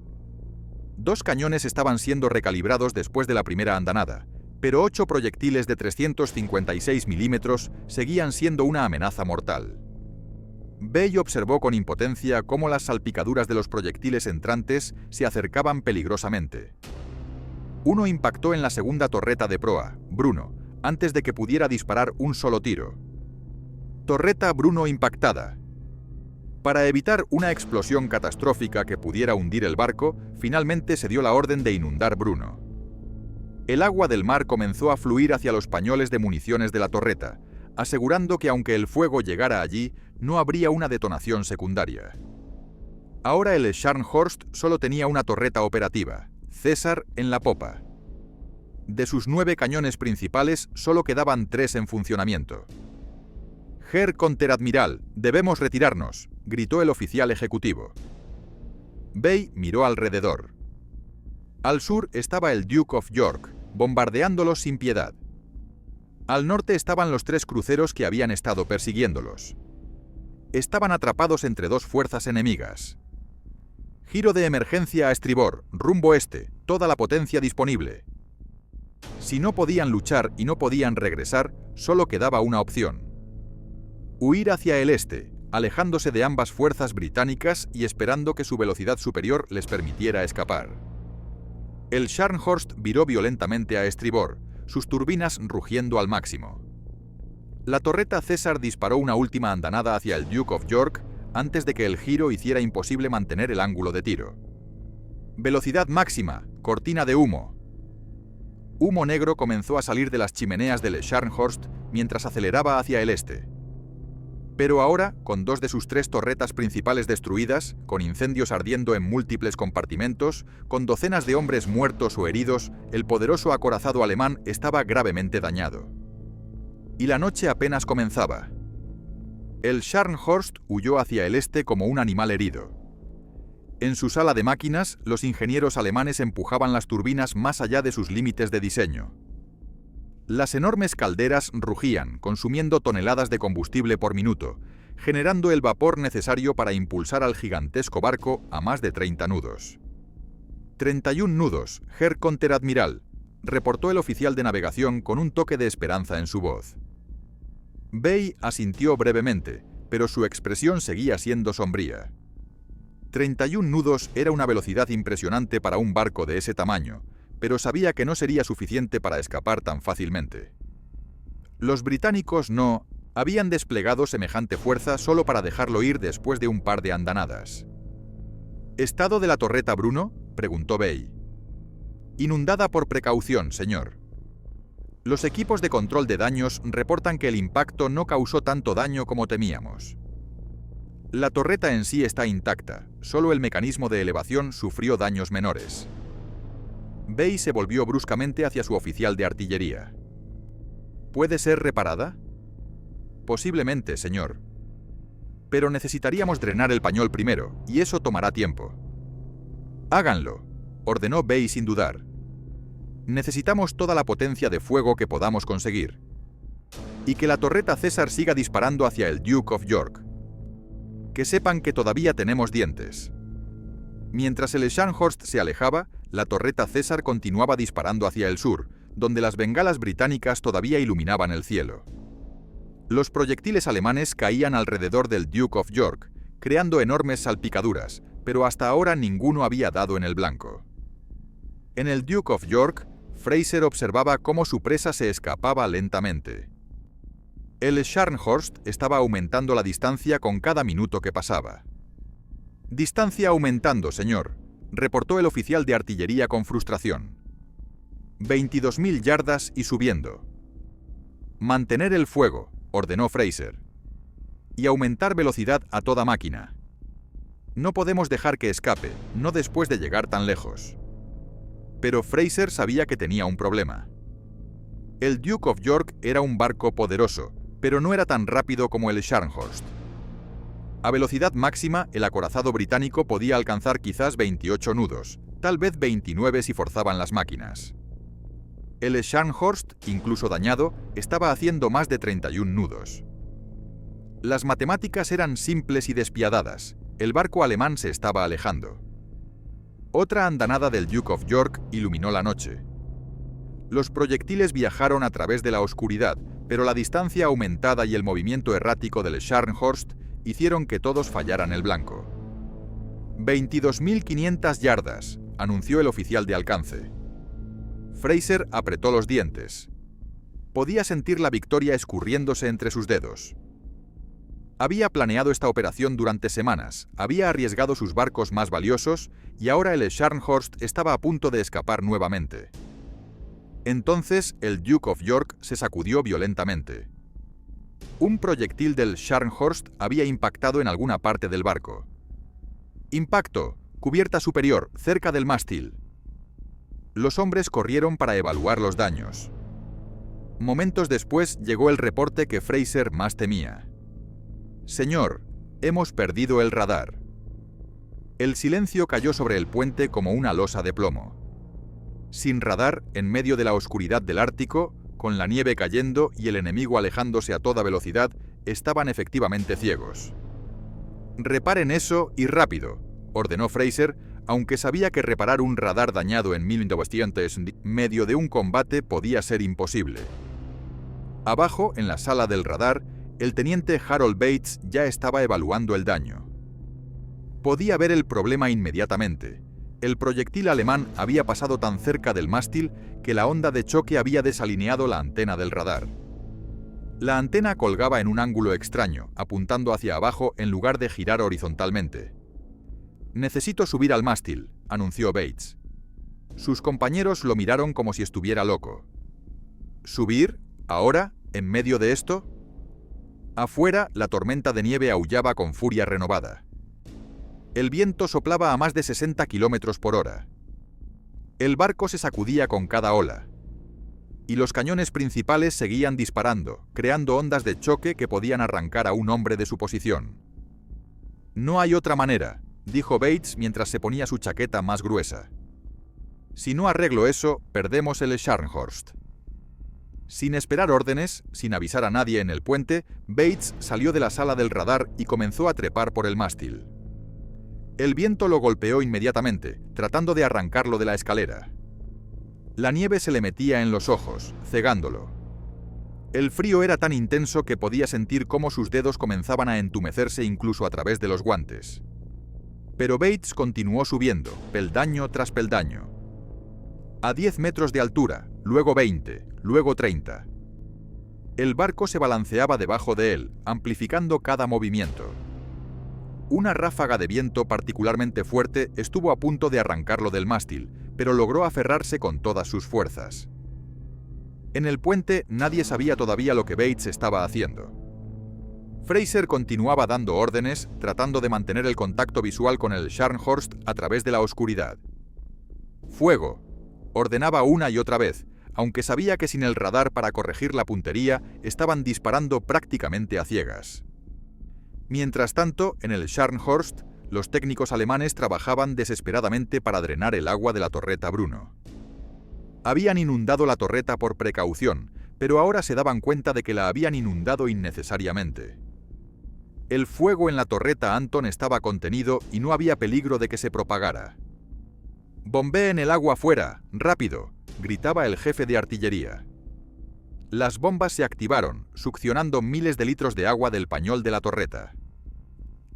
2 cañones estaban siendo recalibrados después de la primera andanada, pero 8 proyectiles de 356 milímetros seguían siendo una amenaza mortal. Bay observó con impotencia cómo las salpicaduras de los proyectiles entrantes se acercaban peligrosamente. Uno impactó en la segunda torreta de proa, Bruno, antes de que pudiera disparar un solo tiro. Torreta Bruno impactada. Para evitar una explosión catastrófica que pudiera hundir el barco, finalmente se dio la orden de inundar Bruno. El agua del mar comenzó a fluir hacia los pañoles de municiones de la torreta, asegurando que aunque el fuego llegara allí, no habría una detonación secundaria. Ahora el Scharnhorst solo tenía una torreta operativa, César, en la popa. De sus 9 cañones principales, solo quedaban 3 en funcionamiento. «Herr Konteradmiral, debemos retirarnos», gritó el oficial ejecutivo. Bay miró alrededor. Al sur estaba el Duke of York, bombardeándolos sin piedad. Al norte estaban los 3 cruceros que habían estado persiguiéndolos. Estaban atrapados entre 2 fuerzas enemigas. Giro de emergencia a estribor, rumbo este, toda la potencia disponible. Si no podían luchar y no podían regresar, solo quedaba una opción. Huir hacia el este, alejándose de ambas fuerzas británicas y esperando que su velocidad superior les permitiera escapar. El Scharnhorst viró violentamente a estribor, sus turbinas rugiendo al máximo. La torreta César disparó una última andanada hacia el Duke of York antes de que el giro hiciera imposible mantener el ángulo de tiro. Velocidad máxima, cortina de humo. Humo negro comenzó a salir de las chimeneas del Scharnhorst mientras aceleraba hacia el este. Pero ahora, con 2 de sus 3 torretas principales destruidas, con incendios ardiendo en múltiples compartimentos, con docenas de hombres muertos o heridos, el poderoso acorazado alemán estaba gravemente dañado. Y la noche apenas comenzaba. El Scharnhorst huyó hacia el este como un animal herido. En su sala de máquinas, los ingenieros alemanes empujaban las turbinas más allá de sus límites de diseño. Las enormes calderas rugían, consumiendo toneladas de combustible por minuto, generando el vapor necesario para impulsar al gigantesco barco a más de 30 nudos. 31 nudos, Herr Konteradmiral, reportó el oficial de navegación con un toque de esperanza en su voz. Bay asintió brevemente, pero su expresión seguía siendo sombría. 31 nudos era una velocidad impresionante para un barco de ese tamaño, pero sabía que no sería suficiente para escapar tan fácilmente. Los británicos no habían desplegado semejante fuerza solo para dejarlo ir después de un par de andanadas. ¿Estado de la torreta, Bruno?, preguntó Bay. Inundada por precaución, señor. Los equipos de control de daños reportan que el impacto no causó tanto daño como temíamos. La torreta en sí está intacta, solo el mecanismo de elevación sufrió daños menores. Bay se volvió bruscamente hacia su oficial de artillería. ¿Puede ser reparada? Posiblemente, señor. Pero necesitaríamos drenar el pañol primero, y eso tomará tiempo. Háganlo, ordenó Bay sin dudar. Necesitamos toda la potencia de fuego que podamos conseguir. Y que la torreta César siga disparando hacia el Duke of York. Que sepan que todavía tenemos dientes. Mientras el Scharnhorst se alejaba, la torreta César continuaba disparando hacia el sur, donde las bengalas británicas todavía iluminaban el cielo. Los proyectiles alemanes caían alrededor del Duke of York, creando enormes salpicaduras, pero hasta ahora ninguno había dado en el blanco. En el Duke of York, Fraser observaba cómo su presa se escapaba lentamente. El Scharnhorst estaba aumentando la distancia con cada minuto que pasaba. «Distancia aumentando, señor», reportó el oficial de artillería con frustración. 22.000 yardas y subiendo. «Mantener el fuego», ordenó Fraser. «Y aumentar velocidad a toda máquina. No podemos dejar que escape, no después de llegar tan lejos». Pero Fraser sabía que tenía un problema. El Duke of York era un barco poderoso, pero no era tan rápido como el Scharnhorst. A velocidad máxima, el acorazado británico podía alcanzar quizás 28 nudos, tal vez 29 si forzaban las máquinas. El Scharnhorst, incluso dañado, estaba haciendo más de 31 nudos. Las matemáticas eran simples y despiadadas. El barco alemán se estaba alejando. Otra andanada del Duke of York iluminó la noche. Los proyectiles viajaron a través de la oscuridad, pero la distancia aumentada y el movimiento errático del Scharnhorst hicieron que todos fallaran el blanco. 22.500 yardas, anunció el oficial de alcance. Fraser apretó los dientes. Podía sentir la victoria escurriéndose entre sus dedos. Había planeado esta operación durante semanas, había arriesgado sus barcos más valiosos y ahora el Scharnhorst estaba a punto de escapar nuevamente. Entonces el Duke of York se sacudió violentamente. Un proyectil del Scharnhorst había impactado en alguna parte del barco. «Impacto, cubierta superior, cerca del mástil». Los hombres corrieron para evaluar los daños. Momentos después llegó el reporte que Fraser más temía. «Señor, hemos perdido el radar». El silencio cayó sobre el puente como una losa de plomo. Sin radar, en medio de la oscuridad del Ártico, con la nieve cayendo y el enemigo alejándose a toda velocidad, estaban efectivamente ciegos. «Reparen eso y rápido», ordenó Fraser, aunque sabía que reparar un radar dañado en 1900 medio de un combate podía ser imposible. Abajo, en la sala del radar, el teniente Harold Bates ya estaba evaluando el daño. Podía ver el problema inmediatamente. El proyectil alemán había pasado tan cerca del mástil que la onda de choque había desalineado la antena del radar. La antena colgaba en un ángulo extraño, apuntando hacia abajo en lugar de girar horizontalmente. «Necesito subir al mástil», anunció Bates. Sus compañeros lo miraron como si estuviera loco. «¿Subir? ¿Ahora? ¿En medio de esto?» Afuera, la tormenta de nieve aullaba con furia renovada. El viento soplaba a más de 60 kilómetros por hora. El barco se sacudía con cada ola. Y los cañones principales seguían disparando, creando ondas de choque que podían arrancar a un hombre de su posición. «No hay otra manera», dijo Bates mientras se ponía su chaqueta más gruesa. «Si no arreglo eso, perdemos el Scharnhorst». Sin esperar órdenes, sin avisar a nadie en el puente, Bates salió de la sala del radar y comenzó a trepar por el mástil. El viento lo golpeó inmediatamente, tratando de arrancarlo de la escalera. La nieve se le metía en los ojos, cegándolo. El frío era tan intenso que podía sentir cómo sus dedos comenzaban a entumecerse incluso a través de los guantes. Pero Bates continuó subiendo, peldaño tras peldaño. A 10 metros de altura, luego 20, luego 30. El barco se balanceaba debajo de él, amplificando cada movimiento. Una ráfaga de viento particularmente fuerte estuvo a punto de arrancarlo del mástil, pero logró aferrarse con todas sus fuerzas. En el puente nadie sabía todavía lo que Bates estaba haciendo. Fraser continuaba dando órdenes, tratando de mantener el contacto visual con el Scharnhorst a través de la oscuridad. «Fuego», ordenaba una y otra vez, aunque sabía que sin el radar para corregir la puntería estaban disparando prácticamente a ciegas. Mientras tanto, en el Scharnhorst, los técnicos alemanes trabajaban desesperadamente para drenar el agua de la torreta Bruno. Habían inundado la torreta por precaución, pero ahora se daban cuenta de que la habían inundado innecesariamente. El fuego en la torreta Anton estaba contenido y no había peligro de que se propagara. «Bombeen el agua fuera, rápido», gritaba el jefe de artillería. Las bombas se activaron, succionando miles de litros de agua del pañol de la torreta.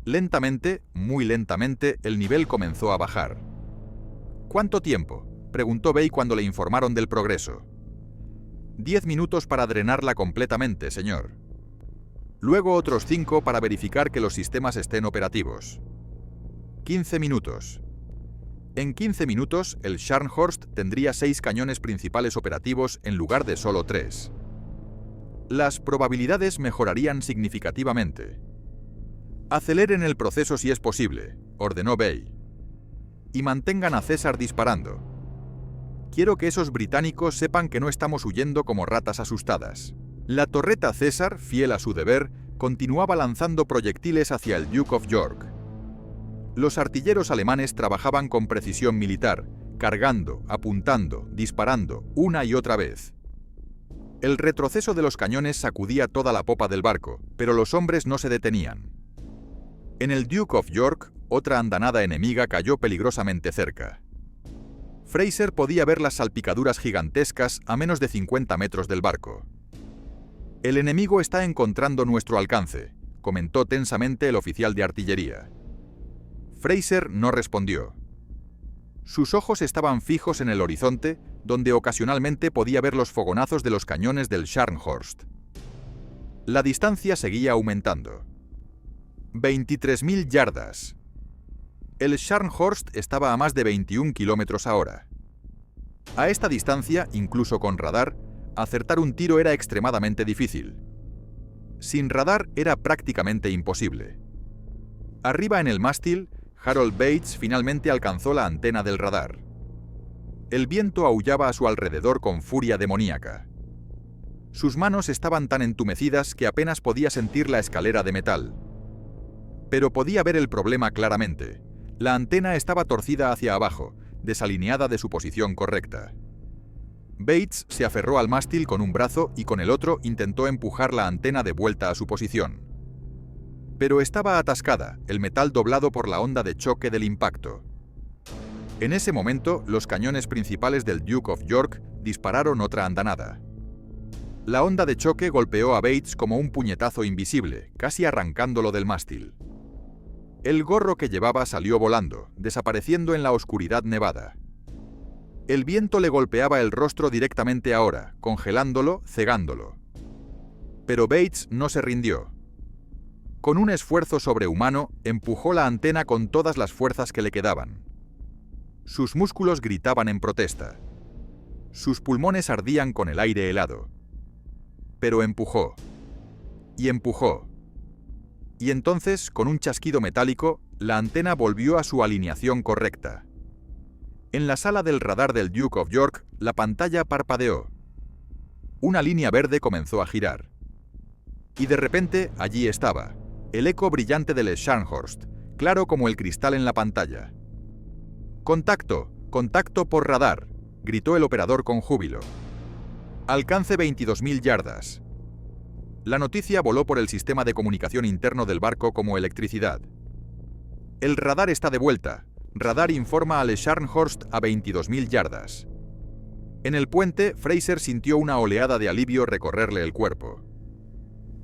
Lentamente, muy lentamente, el nivel comenzó a bajar. «¿Cuánto tiempo?», preguntó Bay cuando le informaron del progreso. 10 minutos para drenarla completamente, señor. Luego otros 5 para verificar que los sistemas estén operativos. 15 minutos. En 15 minutos, el Scharnhorst tendría 6 cañones principales operativos en lugar de solo 3. Las probabilidades mejorarían significativamente. «Aceleren el proceso si es posible», ordenó Bay. «Y mantengan a César disparando. Quiero que esos británicos sepan que no estamos huyendo como ratas asustadas». La torreta César, fiel a su deber, continuaba lanzando proyectiles hacia el Duke of York. Los artilleros alemanes trabajaban con precisión militar, cargando, apuntando, disparando, una y otra vez. El retroceso de los cañones sacudía toda la popa del barco, pero los hombres no se detenían. En el Duke of York, otra andanada enemiga cayó peligrosamente cerca. Fraser podía ver las salpicaduras gigantescas a menos de 50 metros del barco. «El enemigo está encontrando nuestro alcance», comentó tensamente el oficial de artillería. Fraser no respondió. Sus ojos estaban fijos en el horizonte, donde ocasionalmente podía ver los fogonazos de los cañones del Scharnhorst. La distancia seguía aumentando. 23.000 yardas. El Scharnhorst estaba a más de 21 kilómetros a hora. A esta distancia, incluso con radar, acertar un tiro era extremadamente difícil. Sin radar era prácticamente imposible. Arriba en el mástil, Harold Bates finalmente alcanzó la antena del radar. El viento aullaba a su alrededor con furia demoníaca. Sus manos estaban tan entumecidas que apenas podía sentir la escalera de metal. Pero podía ver el problema claramente. La antena estaba torcida hacia abajo, desalineada de su posición correcta. Bates se aferró al mástil con un brazo y con el otro intentó empujar la antena de vuelta a su posición. Pero estaba atascada, el metal doblado por la onda de choque del impacto. En ese momento, los cañones principales del Duke of York dispararon otra andanada. La onda de choque golpeó a Bates como un puñetazo invisible, casi arrancándolo del mástil. El gorro que llevaba salió volando, desapareciendo en la oscuridad nevada. El viento le golpeaba el rostro directamente ahora, congelándolo, cegándolo. Pero Bates no se rindió. Con un esfuerzo sobrehumano, empujó la antena con todas las fuerzas que le quedaban. Sus músculos gritaban en protesta. Sus pulmones ardían con el aire helado. Pero empujó. Y empujó. Y entonces, con un chasquido metálico, la antena volvió a su alineación correcta. En la sala del radar del Duke of York, la pantalla parpadeó. Una línea verde comenzó a girar. Y de repente, allí estaba, el eco brillante del Scharnhorst, claro como el cristal en la pantalla. ¡Contacto! ¡Contacto por radar!, gritó el operador con júbilo. Alcance 22.000 yardas. La noticia voló por el sistema de comunicación interno del barco como electricidad. El radar está de vuelta. Radar informa al Scharnhorst a 22.000 yardas. En el puente, Fraser sintió una oleada de alivio recorrerle el cuerpo.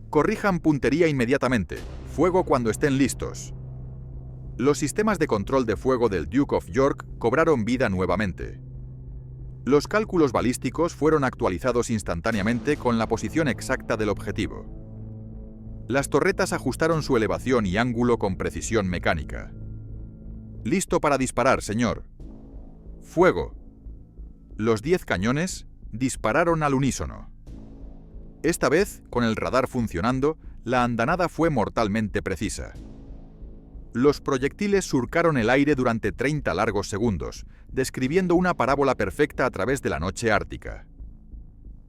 Corrijan puntería inmediatamente. Fuego cuando estén listos. Los sistemas de control de fuego del Duke of York cobraron vida nuevamente. Los cálculos balísticos fueron actualizados instantáneamente con la posición exacta del objetivo. Las torretas ajustaron su elevación y ángulo con precisión mecánica. «Listo para disparar, señor». «Fuego». Los 10 cañones dispararon al unísono. Esta vez, con el radar funcionando, la andanada fue mortalmente precisa. Los proyectiles surcaron el aire durante 30 largos segundos, describiendo una parábola perfecta a través de la noche ártica.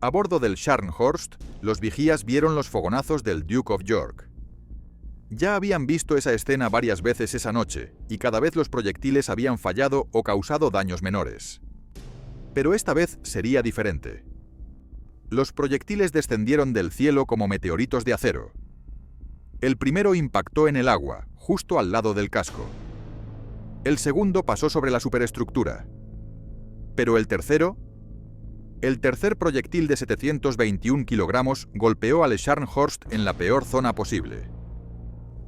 A bordo del Scharnhorst, los vigías vieron los fogonazos del Duke of York. Ya habían visto esa escena varias veces esa noche, y cada vez los proyectiles habían fallado o causado daños menores. Pero esta vez sería diferente. Los proyectiles descendieron del cielo como meteoritos de acero. El primero impactó en el agua, justo al lado del casco. El segundo pasó sobre la superestructura. Pero el tercer proyectil de 721 kilogramos golpeó al Scharnhorst en la peor zona posible.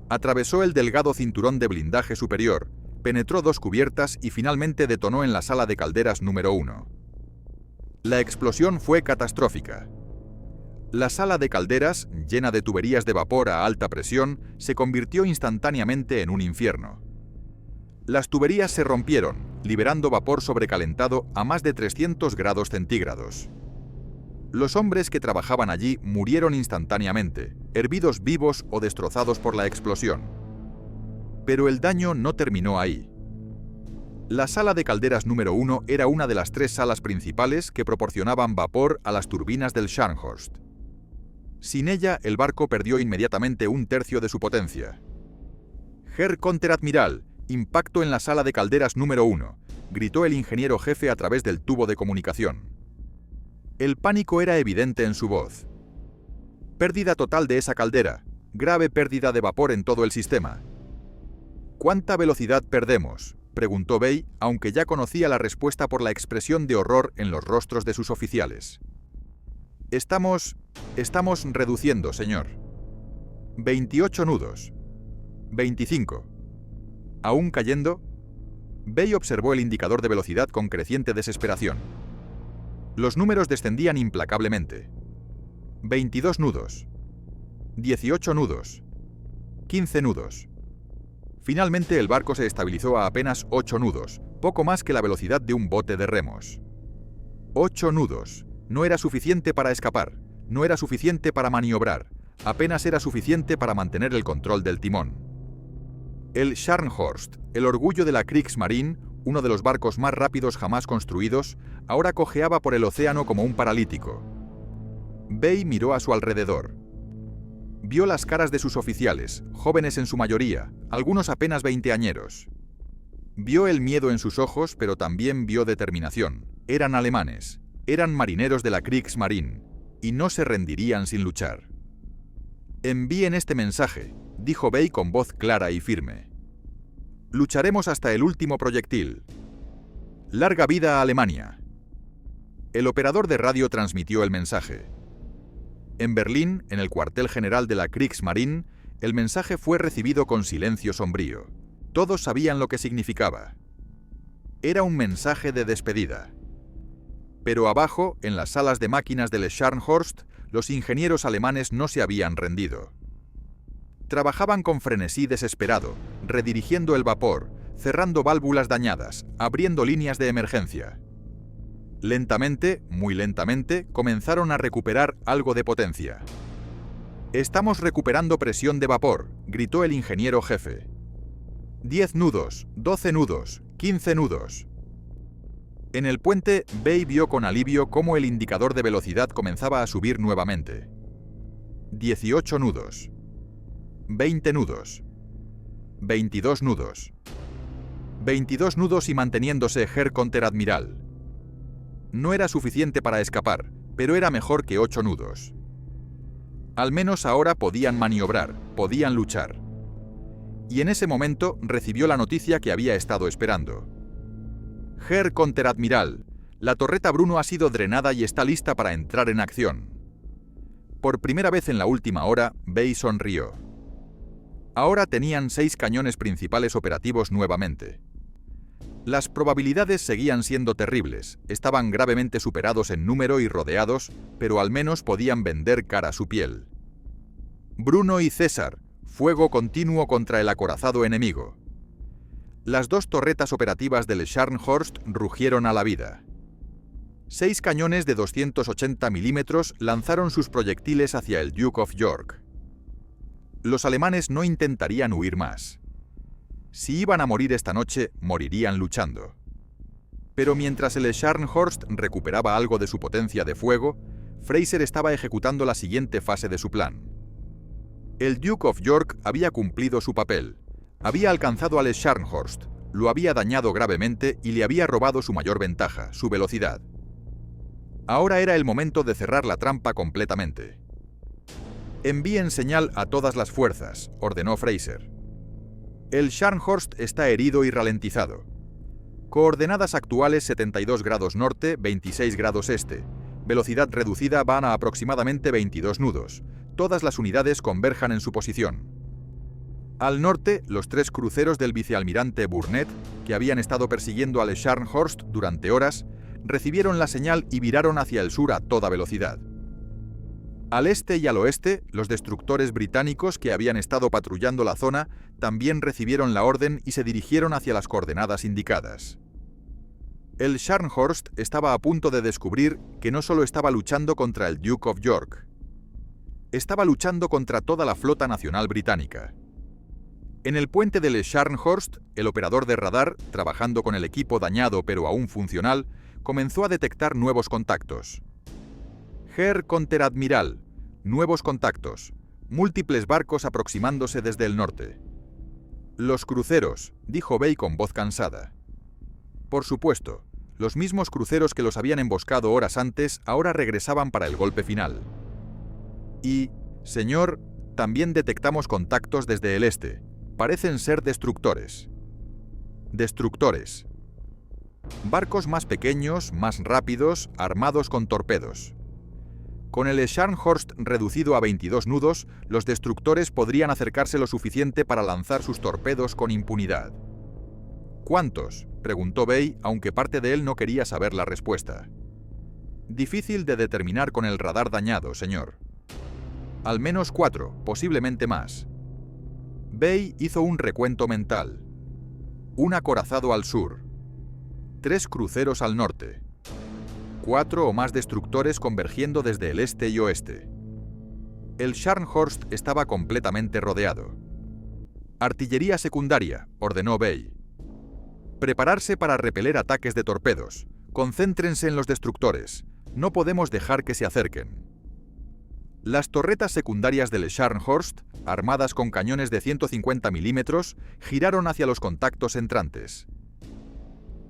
Atravesó el delgado cinturón de blindaje superior, penetró 2 cubiertas y finalmente detonó en la sala de calderas número 1. La explosión fue catastrófica. La sala de calderas, llena de tuberías de vapor a alta presión, se convirtió instantáneamente en un infierno. Las tuberías se rompieron, liberando vapor sobrecalentado a más de 300 grados centígrados. Los hombres que trabajaban allí murieron instantáneamente, hervidos vivos o destrozados por la explosión. Pero el daño no terminó ahí. La sala de calderas número 1 era una de las 3 salas principales que proporcionaban vapor a las turbinas del Scharnhorst. Sin ella, el barco perdió inmediatamente 1/3 de su potencia. «Herr Konteradmiral, impacto en la sala de calderas número 1», gritó el ingeniero jefe a través del tubo de comunicación. El pánico era evidente en su voz. «Pérdida total de esa caldera, grave pérdida de vapor en todo el sistema». «¿Cuánta velocidad perdemos?», preguntó Bay, aunque ya conocía la respuesta por la expresión de horror en los rostros de sus oficiales. Estamos reduciendo, señor. 28 nudos. 25. ¿Aún cayendo?» Bay observó el indicador de velocidad con creciente desesperación. Los números descendían implacablemente. 22 nudos. 18 nudos. 15 nudos. Finalmente el barco se estabilizó a apenas 8 nudos, poco más que la velocidad de un bote de remos. 8 nudos. No era suficiente para escapar, no era suficiente para maniobrar, apenas era suficiente para mantener el control del timón. El Scharnhorst, el orgullo de la Kriegsmarine, uno de los barcos más rápidos jamás construidos, ahora cojeaba por el océano como un paralítico. Bay miró a su alrededor. Vio las caras de sus oficiales, jóvenes en su mayoría, algunos apenas veinteañeros. Vio el miedo en sus ojos, pero también vio determinación. Eran alemanes. Eran marineros de la Kriegsmarine, y no se rendirían sin luchar. «Envíen este mensaje», dijo Bay con voz clara y firme. «Lucharemos hasta el último proyectil. ¡Larga vida a Alemania!». El operador de radio transmitió el mensaje. En Berlín, en el cuartel general de la Kriegsmarine, el mensaje fue recibido con silencio sombrío. Todos sabían lo que significaba. Era un mensaje de despedida. Pero abajo, en las salas de máquinas del Scharnhorst, los ingenieros alemanes no se habían rendido. Trabajaban con frenesí desesperado, redirigiendo el vapor, cerrando válvulas dañadas, abriendo líneas de emergencia. Lentamente, muy lentamente, comenzaron a recuperar algo de potencia. «Estamos recuperando presión de vapor», gritó el ingeniero jefe. 10 nudos, 12 nudos, 15 nudos. En el puente, Bay vio con alivio cómo el indicador de velocidad comenzaba a subir nuevamente. 18 nudos. 20 nudos. 22 nudos. 22 nudos y manteniéndose Herr Konteradmiral. No era suficiente para escapar, pero era mejor que 8 nudos. Al menos ahora podían maniobrar, podían luchar. Y en ese momento recibió la noticia que había estado esperando. «Herr Konteradmiral, la torreta Bruno ha sido drenada y está lista para entrar en acción». Por primera vez en la última hora, Bay sonrió. Ahora tenían 6 cañones principales operativos nuevamente. Las probabilidades seguían siendo terribles, estaban gravemente superados en número y rodeados, pero al menos podían vender cara a su piel. Bruno y César, fuego continuo contra el acorazado enemigo. Las 2 torretas operativas del Scharnhorst rugieron a la vida. 6 cañones de 280 milímetros lanzaron sus proyectiles hacia el Duke of York. Los alemanes no intentarían huir más. Si iban a morir esta noche, morirían luchando. Pero mientras el Scharnhorst recuperaba algo de su potencia de fuego, Fraser estaba ejecutando la siguiente fase de su plan. El Duke of York había cumplido su papel. Había alcanzado al Scharnhorst, lo había dañado gravemente y le había robado su mayor ventaja, su velocidad. Ahora era el momento de cerrar la trampa completamente. «Envíen señal a todas las fuerzas», ordenó Fraser. «El Scharnhorst está herido y ralentizado. Coordenadas actuales 72 grados norte, 26 grados este. Velocidad reducida van a aproximadamente 22 nudos. Todas las unidades converjan en su posición». Al norte, los 3 cruceros del vicealmirante Burnett, que habían estado persiguiendo al Scharnhorst durante horas, recibieron la señal y viraron hacia el sur a toda velocidad. Al este y al oeste, los destructores británicos que habían estado patrullando la zona también recibieron la orden y se dirigieron hacia las coordenadas indicadas. El Scharnhorst estaba a punto de descubrir que no solo estaba luchando contra el Duke of York, estaba luchando contra toda la flota nacional británica. En el puente del Scharnhorst, el operador de radar, trabajando con el equipo dañado pero aún funcional, comenzó a detectar nuevos contactos. «Herr Konteradmiral, nuevos contactos, múltiples barcos aproximándose desde el norte». «Los cruceros», dijo Bay con voz cansada. Por supuesto, los mismos cruceros que los habían emboscado horas antes ahora regresaban para el golpe final. «Y, señor, también detectamos contactos desde el este. Parecen ser destructores». «Destructores». Barcos más pequeños, más rápidos, armados con torpedos. Con el Scharnhorst reducido a 22 nudos, los destructores podrían acercarse lo suficiente para lanzar sus torpedos con impunidad. «¿Cuántos?», preguntó Bay, aunque parte de él no quería saber la respuesta. «Difícil de determinar con el radar dañado, señor». «Al menos 4, posiblemente más». Bay hizo un recuento mental. 1 acorazado al sur. 3 cruceros al norte. 4 o más destructores convergiendo desde el este y oeste. El Scharnhorst estaba completamente rodeado. «Artillería secundaria», ordenó Bay. «Prepararse para repeler ataques de torpedos. Concéntrense en los destructores. No podemos dejar que se acerquen». Las torretas secundarias del Scharnhorst, armadas con cañones de 150 milímetros, giraron hacia los contactos entrantes.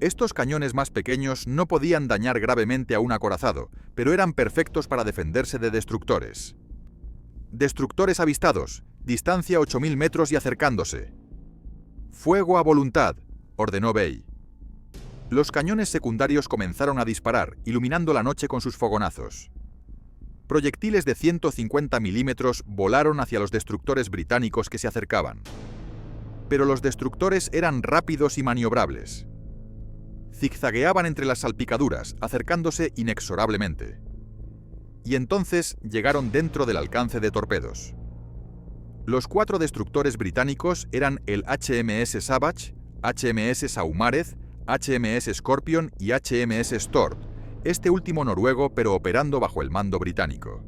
Estos cañones más pequeños no podían dañar gravemente a un acorazado, pero eran perfectos para defenderse de destructores. Destructores avistados, distancia 8000 metros y acercándose. Fuego a voluntad, ordenó Bay. Los cañones secundarios comenzaron a disparar, iluminando la noche con sus fogonazos. Proyectiles de 150 milímetros volaron hacia los destructores británicos que se acercaban. Pero los destructores eran rápidos y maniobrables. Zigzagueaban entre las salpicaduras, acercándose inexorablemente. Y entonces llegaron dentro del alcance de torpedos. Los 4 destructores británicos eran el HMS Savage, HMS Saumarez, HMS Scorpion y HMS Stord, este último noruego pero operando bajo el mando británico.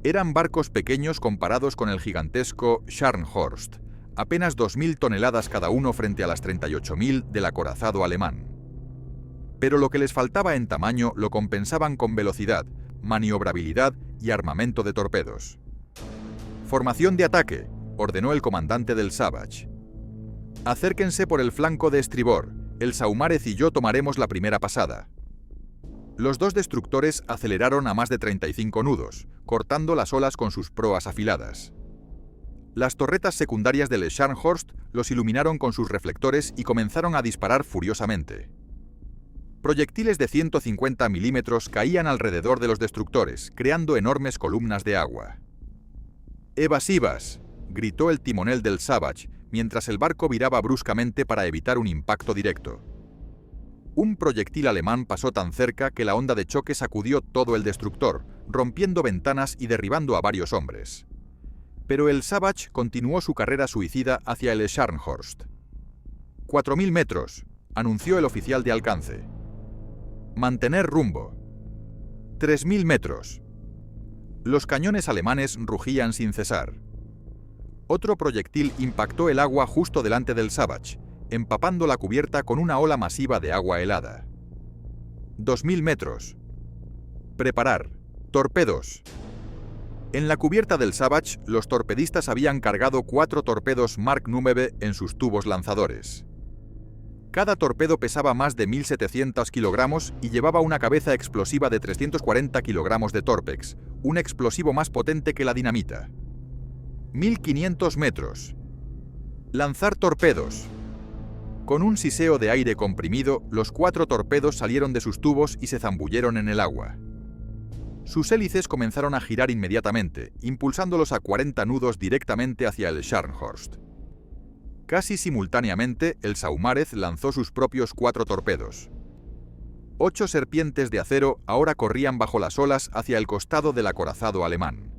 Eran barcos pequeños comparados con el gigantesco Scharnhorst, apenas 2000 toneladas cada uno frente a las 38.000 del acorazado alemán. Pero lo que les faltaba en tamaño lo compensaban con velocidad, maniobrabilidad y armamento de torpedos. «Formación de ataque», ordenó el comandante del Savage. «Acérquense por el flanco de estribor. El Saumarez y yo tomaremos la primera pasada». Los 2 destructores aceleraron a más de 35 nudos, cortando las olas con sus proas afiladas. Las torretas secundarias del Scharnhorst los iluminaron con sus reflectores y comenzaron a disparar furiosamente. Proyectiles de 150 milímetros caían alrededor de los destructores, creando enormes columnas de agua. «¡Evasivas!», gritó el timonel del Savage, mientras el barco viraba bruscamente para evitar un impacto directo. Un proyectil alemán pasó tan cerca que la onda de choque sacudió todo el destructor, rompiendo ventanas y derribando a varios hombres. Pero el Savage continuó su carrera suicida hacia el Scharnhorst. 4000 metros, anunció el oficial de alcance. Mantener rumbo. 3000 metros. Los cañones alemanes rugían sin cesar. Otro proyectil impactó el agua justo delante del Savage, empapando la cubierta con una ola masiva de agua helada. 2000 metros. Preparar. Torpedos. En la cubierta del Savage, los torpedistas habían cargado 4 torpedos Mark IX en sus tubos lanzadores. Cada torpedo pesaba más de 1.700 kilogramos y llevaba una cabeza explosiva de 340 kilogramos de Torpex, un explosivo más potente que la dinamita. 1500 metros. Lanzar torpedos. Con un siseo de aire comprimido, los 4 torpedos salieron de sus tubos y se zambulleron en el agua. Sus hélices comenzaron a girar inmediatamente, impulsándolos a 40 nudos directamente hacia el Scharnhorst. Casi simultáneamente, el Saumarez lanzó sus propios 4 torpedos. 8 serpientes de acero ahora corrían bajo las olas hacia el costado del acorazado alemán.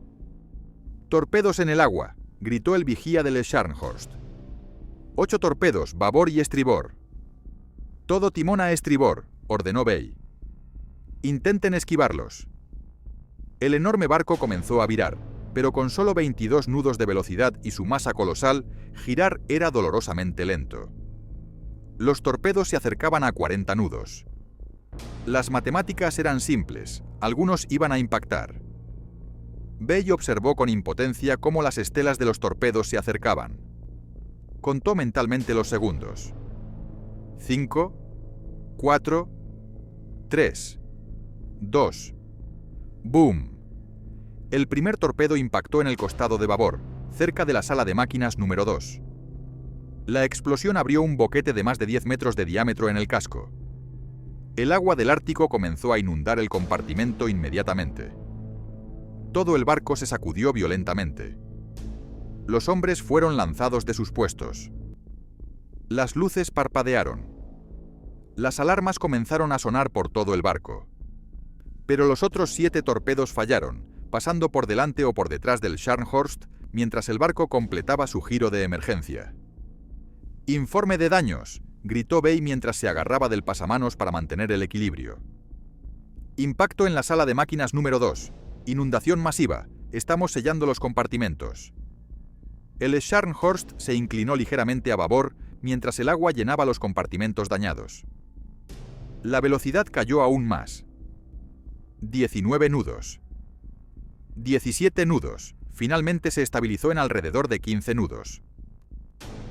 «¡Torpedos en el agua!», gritó el vigía del Scharnhorst. 8 torpedos, babor y estribor. «Todo timón a estribor», ordenó Bay. «Intenten esquivarlos». El enorme barco comenzó a virar, pero con solo 22 nudos de velocidad y su masa colosal, girar era dolorosamente lento. Los torpedos se acercaban a 40 nudos. Las matemáticas eran simples, algunos iban a impactar. Bay observó con impotencia cómo las estelas de los torpedos se acercaban. Contó mentalmente los segundos. 5, 4, 3, 2. ¡Boom! El primer torpedo impactó en el costado de babor, cerca de la sala de máquinas número 2. La explosión abrió un boquete de más de 10 metros de diámetro en el casco. El agua del Ártico comenzó a inundar el compartimento inmediatamente. Todo el barco se sacudió violentamente. Los hombres fueron lanzados de sus puestos. Las luces parpadearon. Las alarmas comenzaron a sonar por todo el barco. Pero los otros 7 torpedos fallaron, pasando por delante o por detrás del Scharnhorst, mientras el barco completaba su giro de emergencia. «¡Informe de daños!», gritó Bay mientras se agarraba del pasamanos para mantener el equilibrio. «Impacto en la sala de máquinas número 2. Inundación masiva. Estamos sellando los compartimentos». El Scharnhorst se inclinó ligeramente a babor mientras el agua llenaba los compartimentos dañados. La velocidad cayó aún más. 19 nudos. 17 nudos. Finalmente se estabilizó en alrededor de 15 nudos.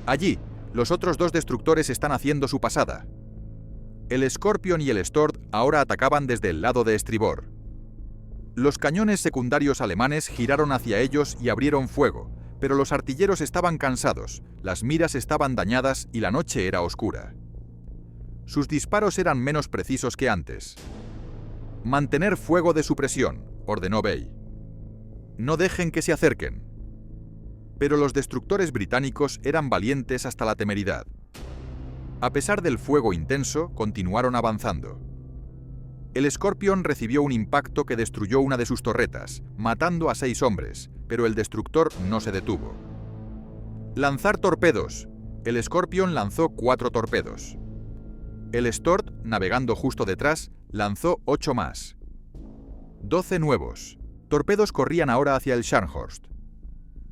«Allí, los otros 2 destructores están haciendo su pasada». El Scorpion y el Stord ahora atacaban desde el lado de estribor. Los cañones secundarios alemanes giraron hacia ellos y abrieron fuego, pero los artilleros estaban cansados, las miras estaban dañadas y la noche era oscura. Sus disparos eran menos precisos que antes. «Mantener fuego de supresión», ordenó Bay. «No dejen que se acerquen». Pero los destructores británicos eran valientes hasta la temeridad. A pesar del fuego intenso, continuaron avanzando. El Scorpion recibió un impacto que destruyó una de sus torretas, matando a 6 hombres, pero el destructor no se detuvo. «Lanzar torpedos». El Scorpion lanzó 4 torpedos. El Stord, navegando justo detrás, lanzó 8 más. 12 nuevos. Torpedos corrían ahora hacia el Scharnhorst.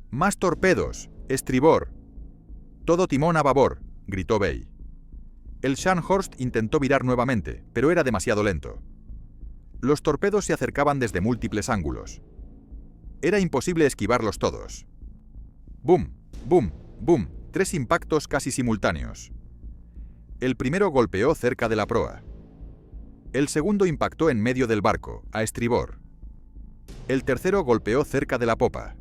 «¡Más torpedos! ¡Estribor!». «Todo timón a babor», gritó Bay. El Scharnhorst intentó virar nuevamente, pero era demasiado lento. Los torpedos se acercaban desde múltiples ángulos. Era imposible esquivarlos todos. ¡Bum! ¡Bum! ¡Bum! 3 impactos casi simultáneos. El primero golpeó cerca de la proa. El segundo impactó en medio del barco, a estribor. El tercero golpeó cerca de la popa.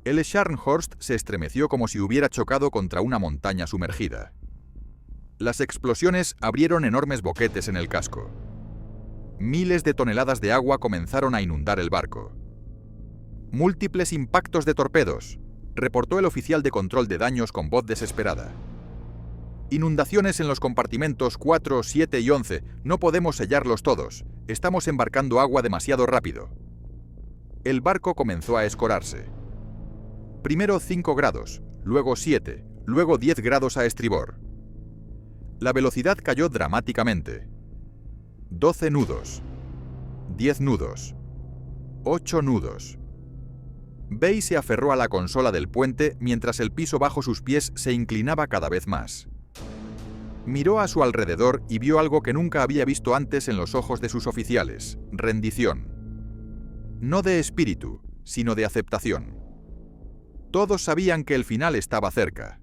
El Scharnhorst se estremeció como si hubiera chocado contra una montaña sumergida. Las explosiones abrieron enormes boquetes en el casco. Miles de toneladas de agua comenzaron a inundar el barco. «Múltiples impactos de torpedos», reportó el oficial de control de daños con voz desesperada. «Inundaciones en los compartimentos 4, 7 y 11. No podemos sellarlos todos. Estamos embarcando agua demasiado rápido». El barco comenzó a escorarse. Primero 5 grados, luego 7, luego 10 grados a estribor. La velocidad cayó dramáticamente. 12 nudos. 10 nudos. 8 nudos. Bay se aferró a la consola del puente mientras el piso bajo sus pies se inclinaba cada vez más. Miró a su alrededor y vio algo que nunca había visto antes en los ojos de sus oficiales: rendición. No de espíritu, sino de aceptación. Todos sabían que el final estaba cerca.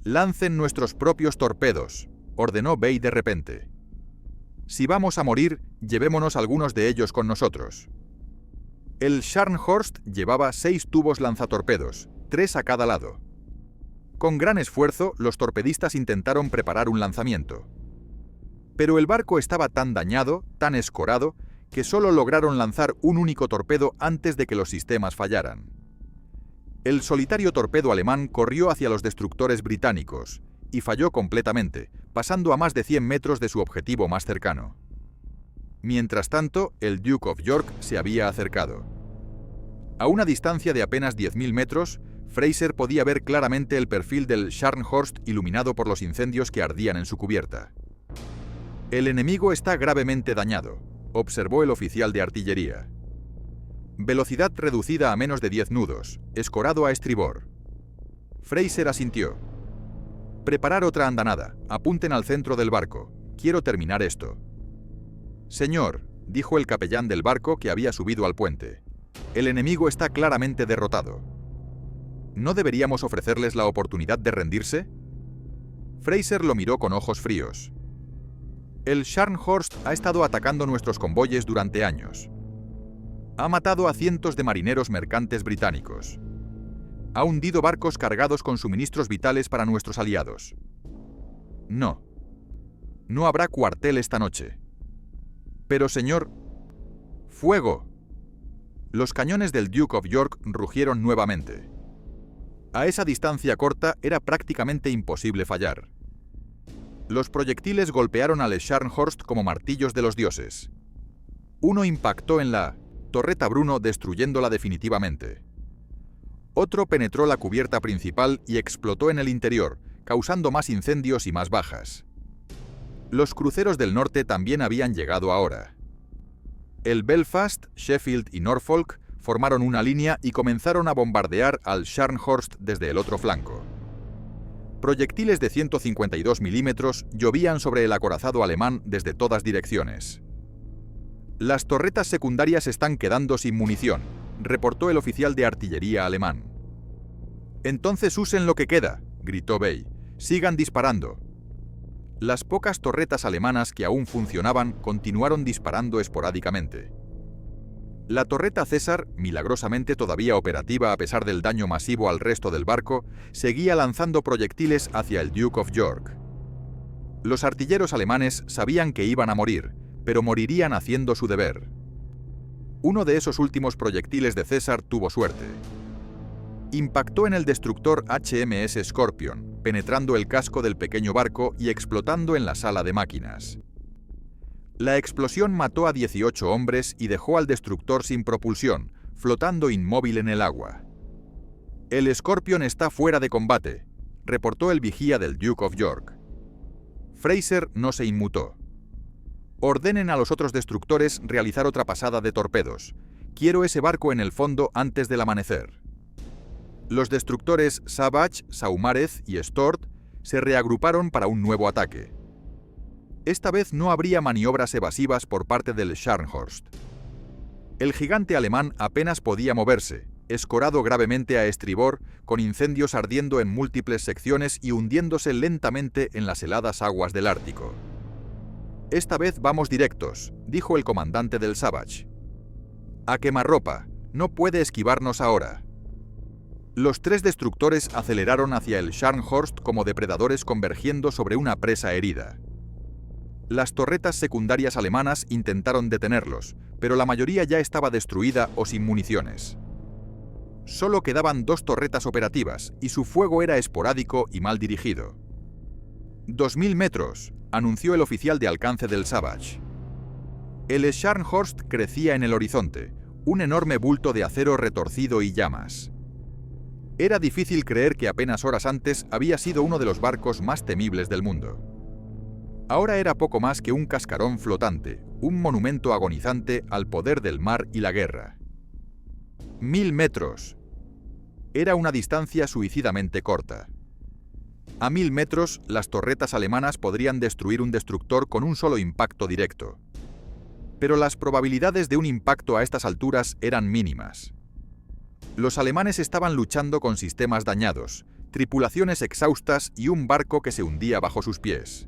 «Lancen nuestros propios torpedos», ordenó Bay de repente. «Si vamos a morir, llevémonos algunos de ellos con nosotros». El Scharnhorst llevaba 6 tubos lanzatorpedos, 3 a cada lado. Con gran esfuerzo, los torpedistas intentaron preparar un lanzamiento. Pero el barco estaba tan dañado, tan escorado, que solo lograron lanzar un único torpedo antes de que los sistemas fallaran. El solitario torpedo alemán corrió hacia los destructores británicos y falló completamente, pasando a más de 100 metros de su objetivo más cercano. Mientras tanto, el Duke of York se había acercado. A una distancia de apenas 10.000 metros, Fraser podía ver claramente el perfil del Scharnhorst iluminado por los incendios que ardían en su cubierta. «El enemigo está gravemente dañado», observó el oficial de artillería. «Velocidad reducida a menos de 10 nudos, escorado a estribor». Fraser asintió. «Preparar otra andanada, apunten al centro del barco. Quiero terminar esto». «Señor», dijo el capellán del barco que había subido al puente, «el enemigo está claramente derrotado». ¿No deberíamos ofrecerles la oportunidad de rendirse? Fraser lo miró con ojos fríos. El Scharnhorst ha estado atacando nuestros convoyes durante años. Ha matado a cientos de marineros mercantes británicos. Ha hundido barcos cargados con suministros vitales para nuestros aliados. No. No habrá cuartel esta noche. Pero, señor... ¡Fuego! Los cañones del Duke of York rugieron nuevamente. A esa distancia corta era prácticamente imposible fallar. Los proyectiles golpearon al Scharnhorst como martillos de los dioses. Uno impactó en la torreta Bruno, destruyéndola definitivamente. Otro penetró la cubierta principal y explotó en el interior, causando más incendios y más bajas. Los cruceros del norte también habían llegado ahora. El Belfast, Sheffield y Norfolk formaron una línea y comenzaron a bombardear al Scharnhorst desde el otro flanco. Proyectiles de 152 milímetros llovían sobre el acorazado alemán desde todas direcciones. «Las torretas secundarias están quedando sin munición», reportó el oficial de artillería alemán. «Entonces usen lo que queda», gritó Bay. «Sigan disparando». Las pocas torretas alemanas que aún funcionaban continuaron disparando esporádicamente. La torreta César, milagrosamente todavía operativa a pesar del daño masivo al resto del barco, seguía lanzando proyectiles hacia el Duke of York. Los artilleros alemanes sabían que iban a morir, pero morirían haciendo su deber. Uno de esos últimos proyectiles de César tuvo suerte. Impactó en el destructor HMS Scorpion, penetrando el casco del pequeño barco y explotando en la sala de máquinas. La explosión mató a 18 hombres y dejó al destructor sin propulsión, flotando inmóvil en el agua. «El Scorpion está fuera de combate», reportó el vigía del Duke of York. Fraser no se inmutó. «Ordenen a los otros destructores realizar otra pasada de torpedos. Quiero ese barco en el fondo antes del amanecer». Los destructores Savage, Saumarez y Stord se reagruparon para un nuevo ataque. Esta vez no habría maniobras evasivas por parte del Scharnhorst. El gigante alemán apenas podía moverse, escorado gravemente a estribor, con incendios ardiendo en múltiples secciones y hundiéndose lentamente en las heladas aguas del Ártico. «Esta vez vamos directos», dijo el comandante del Savage. «A quemarropa, no puede esquivarnos ahora». Los tres destructores aceleraron hacia el Scharnhorst como depredadores convergiendo sobre una presa herida. Las torretas secundarias alemanas intentaron detenerlos, pero la mayoría ya estaba destruida o sin municiones. Solo quedaban 2 torretas operativas y su fuego era esporádico y mal dirigido. 2000 metros, anunció el oficial de alcance del Savage. El Scharnhorst crecía en el horizonte, un enorme bulto de acero retorcido y llamas. Era difícil creer que apenas horas antes había sido uno de los barcos más temibles del mundo. Ahora era poco más que un cascarón flotante, un monumento agonizante al poder del mar y la guerra. 1000 metros. Era una distancia suicidamente corta. A 1000 metros, las torretas alemanas podrían destruir un destructor con un solo impacto directo. Pero las probabilidades de un impacto a estas alturas eran mínimas. Los alemanes estaban luchando con sistemas dañados, tripulaciones exhaustas y un barco que se hundía bajo sus pies.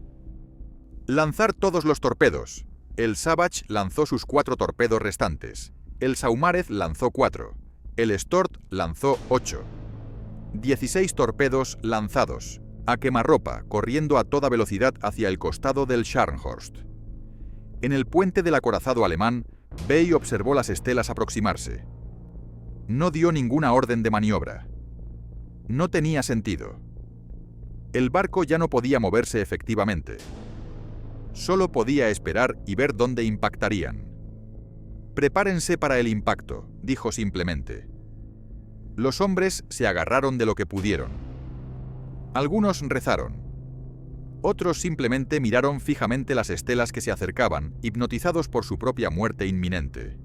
Lanzar todos los torpedos. El Savage lanzó sus 4 torpedos restantes. El Saumarez lanzó 4. El Stord lanzó 8. 16 torpedos lanzados, a quemarropa, corriendo a toda velocidad hacia el costado del Scharnhorst. En el puente del acorazado alemán, Bay observó las estelas aproximarse. No dio ninguna orden de maniobra. No tenía sentido. El barco ya no podía moverse efectivamente. Solo podía esperar y ver dónde impactarían. «Prepárense para el impacto», dijo simplemente. Los hombres se agarraron de lo que pudieron. Algunos rezaron. Otros simplemente miraron fijamente las estelas que se acercaban, hipnotizados por su propia muerte inminente.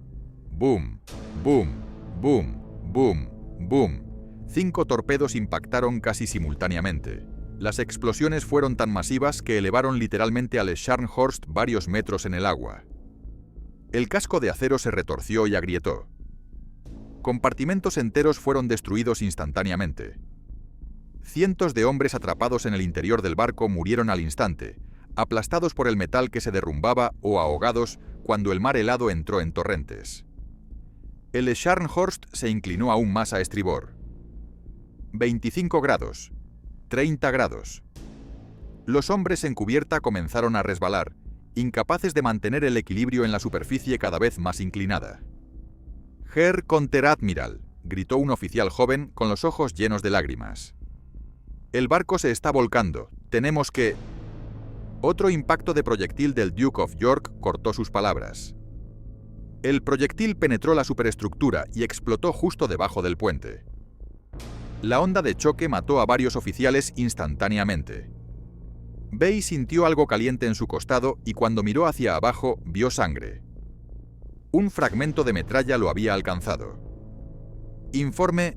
¡Boom! ¡Boom! ¡Boom! ¡Boom! ¡Boom! 5 torpedos impactaron casi simultáneamente. Las explosiones fueron tan masivas que elevaron literalmente al Scharnhorst varios metros en el agua. El casco de acero se retorció y agrietó. Compartimentos enteros fueron destruidos instantáneamente. Cientos de hombres atrapados en el interior del barco murieron al instante, aplastados por el metal que se derrumbaba o ahogados cuando el mar helado entró en torrentes. El Scharnhorst se inclinó aún más a estribor. 25 grados. 30 grados. Los hombres en cubierta comenzaron a resbalar, incapaces de mantener el equilibrio en la superficie cada vez más inclinada. «Herr Konteradmiral», gritó un oficial joven con los ojos llenos de lágrimas. «El barco se está volcando. Tenemos que...». Otro impacto de proyectil del Duke of York cortó sus palabras. El proyectil penetró la superestructura y explotó justo debajo del puente. La onda de choque mató a varios oficiales instantáneamente. Bay sintió algo caliente en su costado y cuando miró hacia abajo vio sangre. Un fragmento de metralla lo había alcanzado. «Informe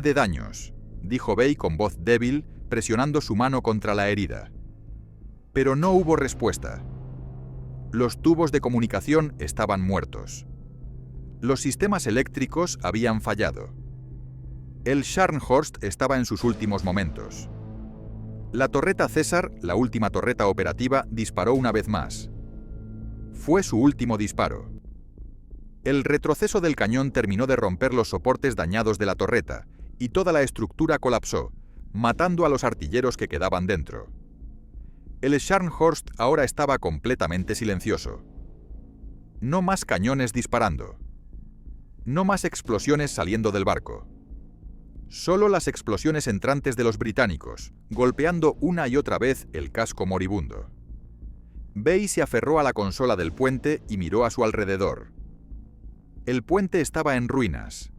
de daños», dijo Bay con voz débil, presionando su mano contra la herida. Pero no hubo respuesta. Los tubos de comunicación estaban muertos. Los sistemas eléctricos habían fallado. El Scharnhorst estaba en sus últimos momentos. La torreta César, la última torreta operativa, disparó una vez más. Fue su último disparo. El retroceso del cañón terminó de romper los soportes dañados de la torreta, y toda la estructura colapsó, matando a los artilleros que quedaban dentro. El Scharnhorst ahora estaba completamente silencioso. No más cañones disparando. No más explosiones saliendo del barco. Solo las explosiones entrantes de los británicos, golpeando una y otra vez el casco moribundo. Bay se aferró a la consola del puente y miró a su alrededor. El puente estaba en ruinas.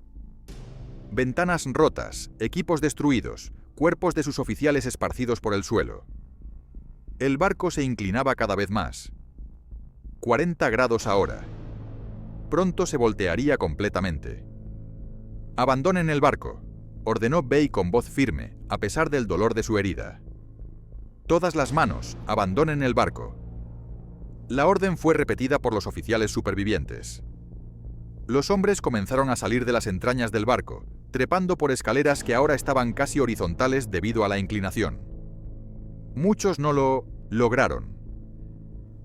Ventanas rotas, equipos destruidos, cuerpos de sus oficiales esparcidos por el suelo. El barco se inclinaba cada vez más. 40 grados ahora. Pronto se voltearía completamente. «Abandonen el barco», ordenó Bay con voz firme, a pesar del dolor de su herida. «Todas las manos, abandonen el barco». La orden fue repetida por los oficiales supervivientes. Los hombres comenzaron a salir de las entrañas del barco, trepando por escaleras que ahora estaban casi horizontales debido a la inclinación. Muchos no lo lograron.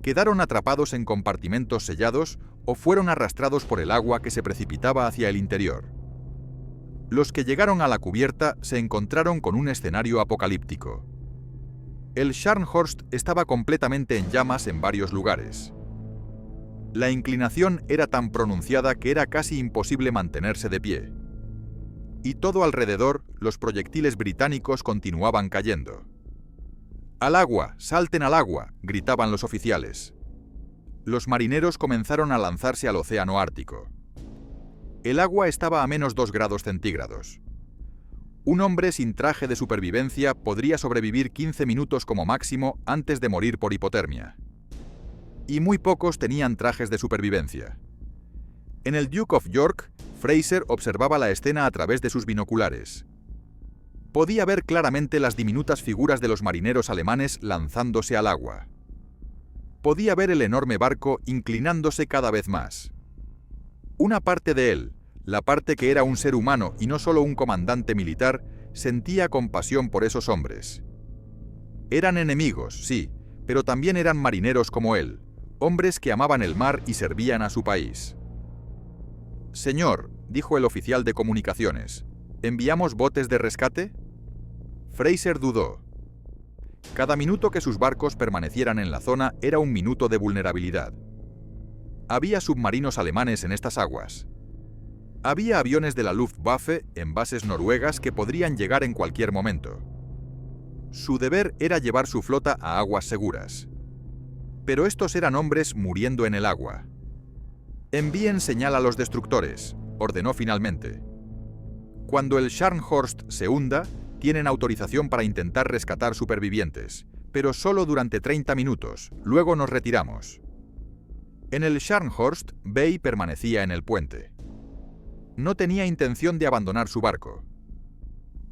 Quedaron atrapados en compartimentos sellados o fueron arrastrados por el agua que se precipitaba hacia el interior. Los que llegaron a la cubierta se encontraron con un escenario apocalíptico. El Scharnhorst estaba completamente en llamas en varios lugares. La inclinación era tan pronunciada que era casi imposible mantenerse de pie. Y todo alrededor, los proyectiles británicos continuaban cayendo. «¡Al agua! ¡Salten al agua!», gritaban los oficiales. Los marineros comenzaron a lanzarse al océano Ártico. El agua estaba a menos 2 grados centígrados. Un hombre sin traje de supervivencia podría sobrevivir 15 minutos como máximo antes de morir por hipotermia. Y muy pocos tenían trajes de supervivencia. En el Duke of York, Fraser observaba la escena a través de sus binoculares. Podía ver claramente las diminutas figuras de los marineros alemanes lanzándose al agua. Podía ver el enorme barco inclinándose cada vez más. Una parte de él, la parte que era un ser humano y no solo un comandante militar, sentía compasión por esos hombres. Eran enemigos, sí, pero también eran marineros como él, hombres que amaban el mar y servían a su país. «Señor», dijo el oficial de comunicaciones, «¿enviamos botes de rescate?» Fraser dudó. Cada minuto que sus barcos permanecieran en la zona era un minuto de vulnerabilidad. Había submarinos alemanes en estas aguas. Había aviones de la Luftwaffe en bases noruegas que podrían llegar en cualquier momento. Su deber era llevar su flota a aguas seguras. Pero estos eran hombres muriendo en el agua. «Envíen señal a los destructores», ordenó finalmente. «Cuando el Scharnhorst se hunda, tienen autorización para intentar rescatar supervivientes, pero solo durante 30 minutos, luego nos retiramos». En el Scharnhorst, Bay permanecía en el puente. No tenía intención de abandonar su barco.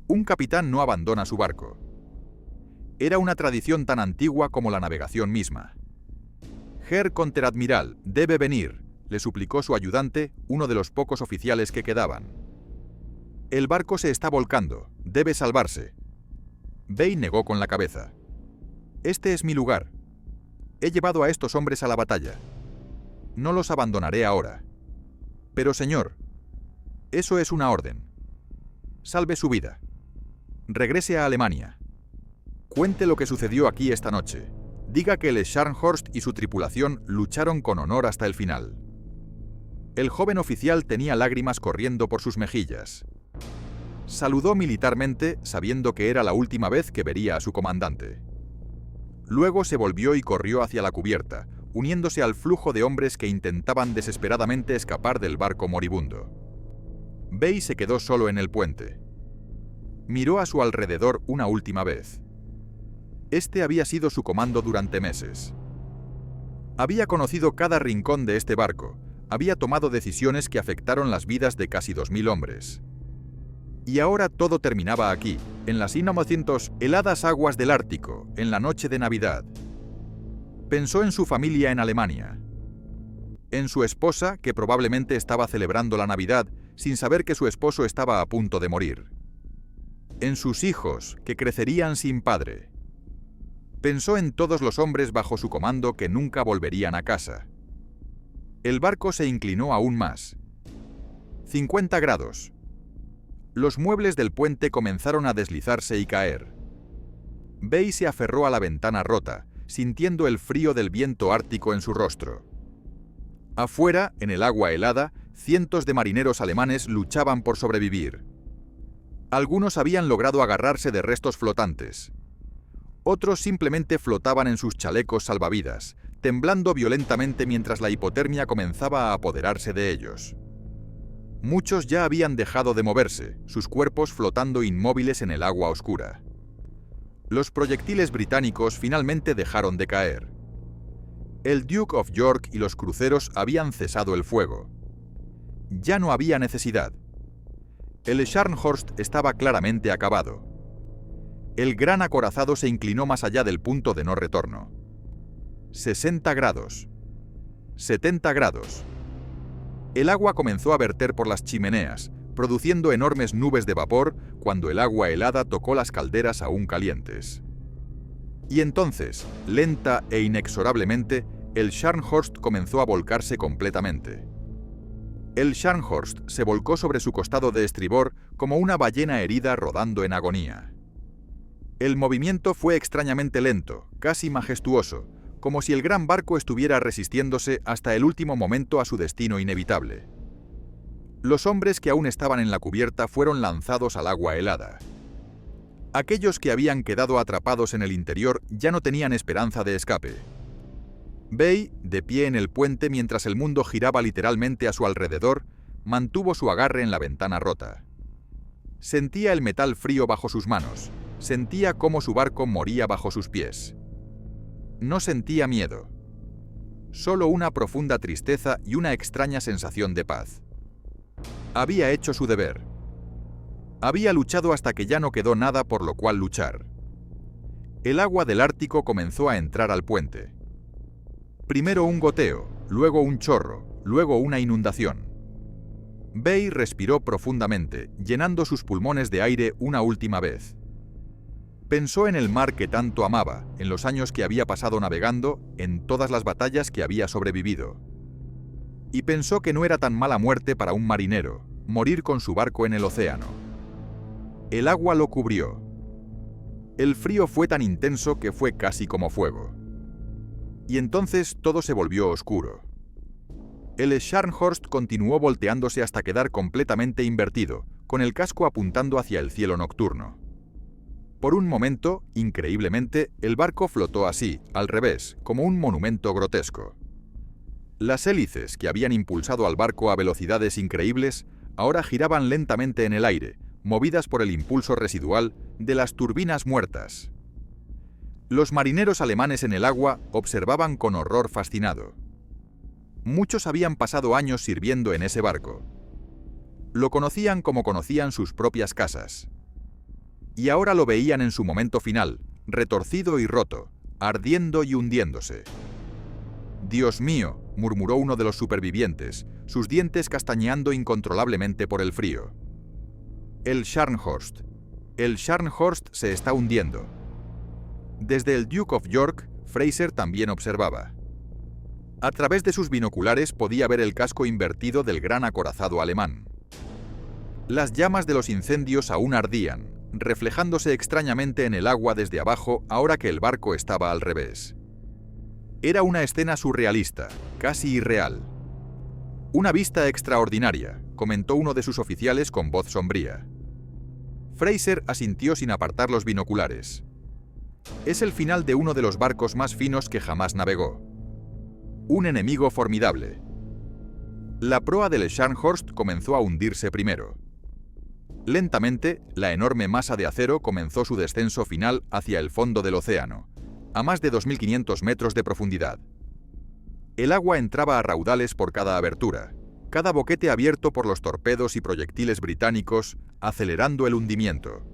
Un capitán no abandona su barco. Era una tradición tan antigua como la navegación misma. «Herr Konteradmiral, debe venir», le suplicó su ayudante, uno de los pocos oficiales que quedaban. «El barco se está volcando, debe salvarse». Bay negó con la cabeza. «Este es mi lugar. He llevado a estos hombres a la batalla. No los abandonaré ahora». «Pero señor, eso es una orden. Salve su vida. Regrese a Alemania. Cuente lo que sucedió aquí esta noche. Diga que el Scharnhorst y su tripulación lucharon con honor hasta el final». El joven oficial tenía lágrimas corriendo por sus mejillas. Saludó militarmente, sabiendo que era la última vez que vería a su comandante. Luego se volvió y corrió hacia la cubierta, uniéndose al flujo de hombres que intentaban desesperadamente escapar del barco moribundo. Bay se quedó solo en el puente. Miró a su alrededor una última vez. Este había sido su comando durante meses. Había conocido cada rincón de este barco, había tomado decisiones que afectaron las vidas de casi 2000 hombres. Y ahora todo terminaba aquí, en las 1900 heladas aguas del Ártico, en la noche de Navidad. Pensó en su familia en Alemania. En su esposa, que probablemente estaba celebrando la Navidad sin saber que su esposo estaba a punto de morir. En sus hijos, que crecerían sin padre. Pensó en todos los hombres bajo su comando que nunca volverían a casa. El barco se inclinó aún más. 50 grados. Los muebles del puente comenzaron a deslizarse y caer. Bay se aferró a la ventana rota, sintiendo el frío del viento ártico en su rostro. Afuera, en el agua helada, cientos de marineros alemanes luchaban por sobrevivir. Algunos habían logrado agarrarse de restos flotantes. Otros simplemente flotaban en sus chalecos salvavidas, temblando violentamente mientras la hipotermia comenzaba a apoderarse de ellos. Muchos ya habían dejado de moverse, sus cuerpos flotando inmóviles en el agua oscura. Los proyectiles británicos finalmente dejaron de caer. El Duke of York y los cruceros habían cesado el fuego. Ya no había necesidad. El Scharnhorst estaba claramente acabado. El gran acorazado se inclinó más allá del punto de no retorno. 60 grados. 70 grados. El agua comenzó a verter por las chimeneas, produciendo enormes nubes de vapor cuando el agua helada tocó las calderas aún calientes. Y entonces, lenta e inexorablemente, el Scharnhorst comenzó a volcarse completamente. El Scharnhorst se volcó sobre su costado de estribor como una ballena herida rodando en agonía. El movimiento fue extrañamente lento, casi majestuoso, como si el gran barco estuviera resistiéndose hasta el último momento a su destino inevitable. Los hombres que aún estaban en la cubierta fueron lanzados al agua helada. Aquellos que habían quedado atrapados en el interior ya no tenían esperanza de escape. Bay, de pie en el puente mientras el mundo giraba literalmente a su alrededor, mantuvo su agarre en la ventana rota. Sentía el metal frío bajo sus manos, sentía cómo su barco moría bajo sus pies. No sentía miedo, solo una profunda tristeza y una extraña sensación de paz. Había hecho su deber. Había luchado hasta que ya no quedó nada por lo cual luchar. El agua del Ártico comenzó a entrar al puente. Primero un goteo, luego un chorro, luego una inundación. Bay respiró profundamente, llenando sus pulmones de aire una última vez. Pensó en el mar que tanto amaba, en los años que había pasado navegando, en todas las batallas que había sobrevivido. Y pensó que no era tan mala muerte para un marinero, morir con su barco en el océano. El agua lo cubrió. El frío fue tan intenso que fue casi como fuego. Y entonces todo se volvió oscuro. El Scharnhorst continuó volteándose hasta quedar completamente invertido, con el casco apuntando hacia el cielo nocturno. Por un momento, increíblemente, el barco flotó así, al revés, como un monumento grotesco. Las hélices que habían impulsado al barco a velocidades increíbles, ahora giraban lentamente en el aire, movidas por el impulso residual de las turbinas muertas. Los marineros alemanes en el agua observaban con horror fascinado. Muchos habían pasado años sirviendo en ese barco. Lo conocían como conocían sus propias casas. Y ahora lo veían en su momento final, retorcido y roto, ardiendo y hundiéndose. «Dios mío», murmuró uno de los supervivientes, sus dientes castañeando incontrolablemente por el frío. El Scharnhorst se está hundiendo. Desde el Duke of York, Fraser también observaba. A través de sus binoculares podía ver el casco invertido del gran acorazado alemán. Las llamas de los incendios aún ardían, reflejándose extrañamente en el agua desde abajo ahora que el barco estaba al revés. Era una escena surrealista, casi irreal. «Una vista extraordinaria», comentó uno de sus oficiales con voz sombría. Fraser asintió sin apartar los binoculares. «Es el final de uno de los barcos más finos que jamás navegó. Un enemigo formidable». La proa del Scharnhorst comenzó a hundirse primero. Lentamente, la enorme masa de acero comenzó su descenso final hacia el fondo del océano, a más de 2.500 metros de profundidad. El agua entraba a raudales por cada abertura, cada boquete abierto por los torpedos y proyectiles británicos, acelerando el hundimiento.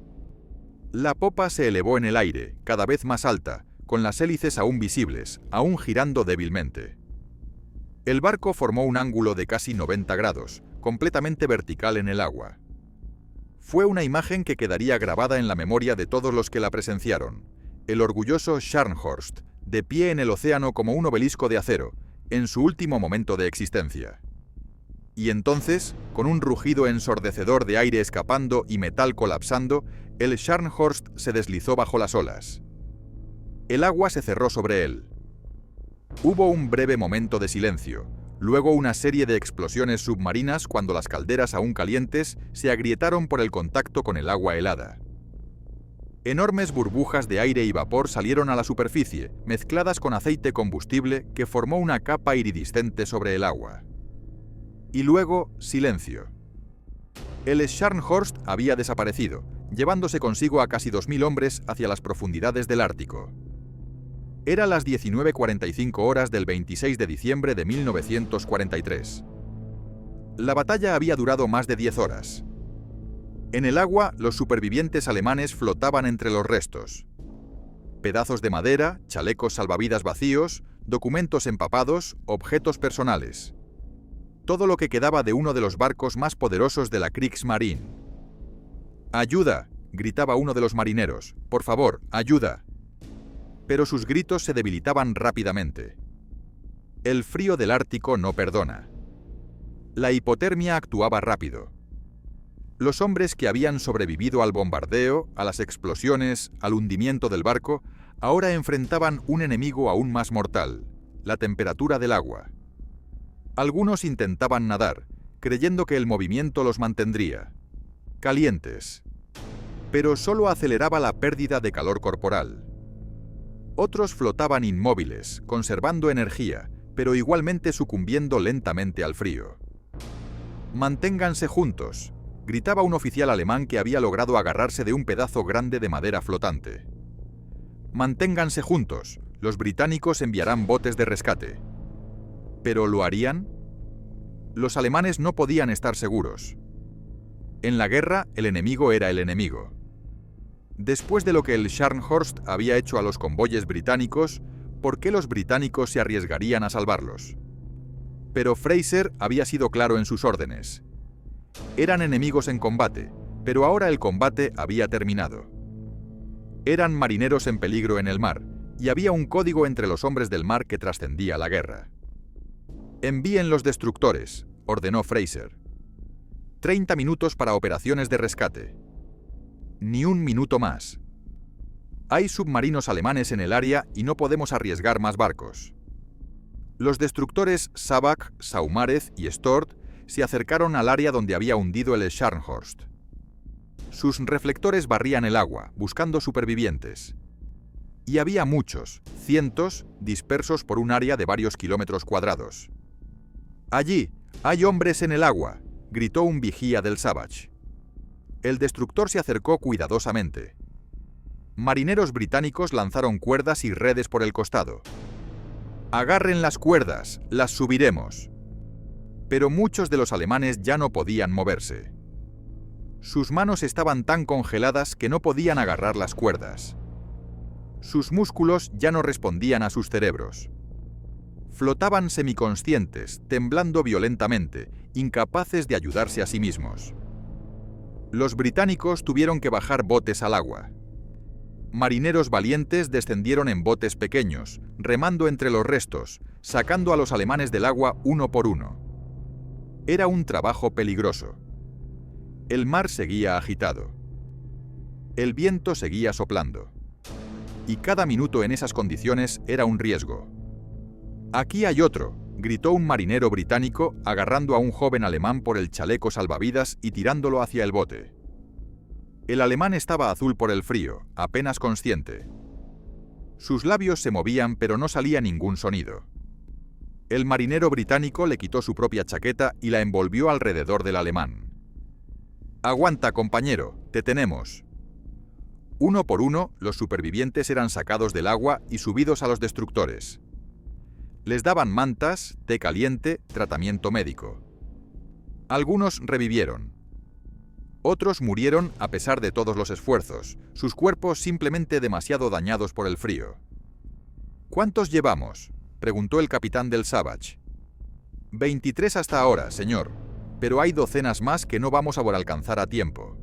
La popa se elevó en el aire, cada vez más alta, con las hélices aún visibles, aún girando débilmente. El barco formó un ángulo de casi 90 grados, completamente vertical en el agua. Fue una imagen que quedaría grabada en la memoria de todos los que la presenciaron, El orgulloso Scharnhorst, de pie en el océano como un obelisco de acero, en su último momento de existencia. Y entonces, con un rugido ensordecedor de aire escapando y metal colapsando, el Scharnhorst se deslizó bajo las olas. El agua se cerró sobre él. Hubo un breve momento de silencio, luego una serie de explosiones submarinas cuando las calderas aún calientes se agrietaron por el contacto con el agua helada. Enormes burbujas de aire y vapor salieron a la superficie, mezcladas con aceite combustible que formó una capa iridiscente sobre el agua. Y luego, silencio. El Scharnhorst había desaparecido, llevándose consigo a casi 2000 hombres hacia las profundidades del Ártico. Era las 19:45 horas del 26 de diciembre de 1943. La batalla había durado más de 10 horas. En el agua, los supervivientes alemanes flotaban entre los restos. Pedazos de madera, chalecos salvavidas vacíos, documentos empapados, objetos personales. Todo lo que quedaba de uno de los barcos más poderosos de la Kriegsmarine. ¡Ayuda!, gritaba uno de los marineros. ¡Por favor, ayuda! Pero sus gritos se debilitaban rápidamente. El frío del Ártico no perdona. La hipotermia actuaba rápido. Los hombres que habían sobrevivido al bombardeo, a las explosiones, al hundimiento del barco, ahora enfrentaban un enemigo aún más mortal, la temperatura del agua. Algunos intentaban nadar, creyendo que el movimiento los mantendría calientes, pero solo aceleraba la pérdida de calor corporal. Otros flotaban inmóviles, conservando energía, pero igualmente sucumbiendo lentamente al frío. «Manténganse juntos», gritaba un oficial alemán que había logrado agarrarse de un pedazo grande de madera flotante. «Manténganse juntos, los británicos enviarán botes de rescate». ¿Pero lo harían? Los alemanes no podían estar seguros. En la guerra, el enemigo era el enemigo. Después de lo que el Scharnhorst había hecho a los convoyes británicos, ¿por qué los británicos se arriesgarían a salvarlos? Pero Fraser había sido claro en sus órdenes. Eran enemigos en combate, pero ahora el combate había terminado. Eran marineros en peligro en el mar, y había un código entre los hombres del mar que trascendía la guerra. «Envíen los destructores», ordenó Fraser. 30 minutos para operaciones de rescate. Ni un minuto más. Hay submarinos alemanes en el área y no podemos arriesgar más barcos. Los destructores Sabak, Saumarez y Stord se acercaron al área donde había hundido el Scharnhorst. Sus reflectores barrían el agua, buscando supervivientes. Y había muchos, cientos, dispersos por un área de varios kilómetros cuadrados. «Allí, hay hombres en el agua», gritó un vigía del Savage. El destructor se acercó cuidadosamente. Marineros británicos lanzaron cuerdas y redes por el costado. «Agarren las cuerdas, las subiremos». Pero muchos de los alemanes ya no podían moverse. Sus manos estaban tan congeladas que no podían agarrar las cuerdas. Sus músculos ya no respondían a sus cerebros. Flotaban semiconscientes, temblando violentamente, incapaces de ayudarse a sí mismos. Los británicos tuvieron que bajar botes al agua. Marineros valientes descendieron en botes pequeños, remando entre los restos, sacando a los alemanes del agua uno por uno. Era un trabajo peligroso. El mar seguía agitado. El viento seguía soplando. Y cada minuto en esas condiciones era un riesgo. «Aquí hay otro», gritó un marinero británico agarrando a un joven alemán por el chaleco salvavidas y tirándolo hacia el bote. El alemán estaba azul por el frío, apenas consciente. Sus labios se movían pero no salía ningún sonido. El marinero británico le quitó su propia chaqueta y la envolvió alrededor del alemán. «Aguanta, compañero, te tenemos». Uno por uno, los supervivientes eran sacados del agua y subidos a los destructores. Les daban mantas, té caliente, tratamiento médico. Algunos revivieron. Otros murieron a pesar de todos los esfuerzos, sus cuerpos simplemente demasiado dañados por el frío. «¿Cuántos llevamos?», preguntó el capitán del Savage. 23 hasta ahora, señor, pero hay docenas más que no vamos a alcanzar a tiempo.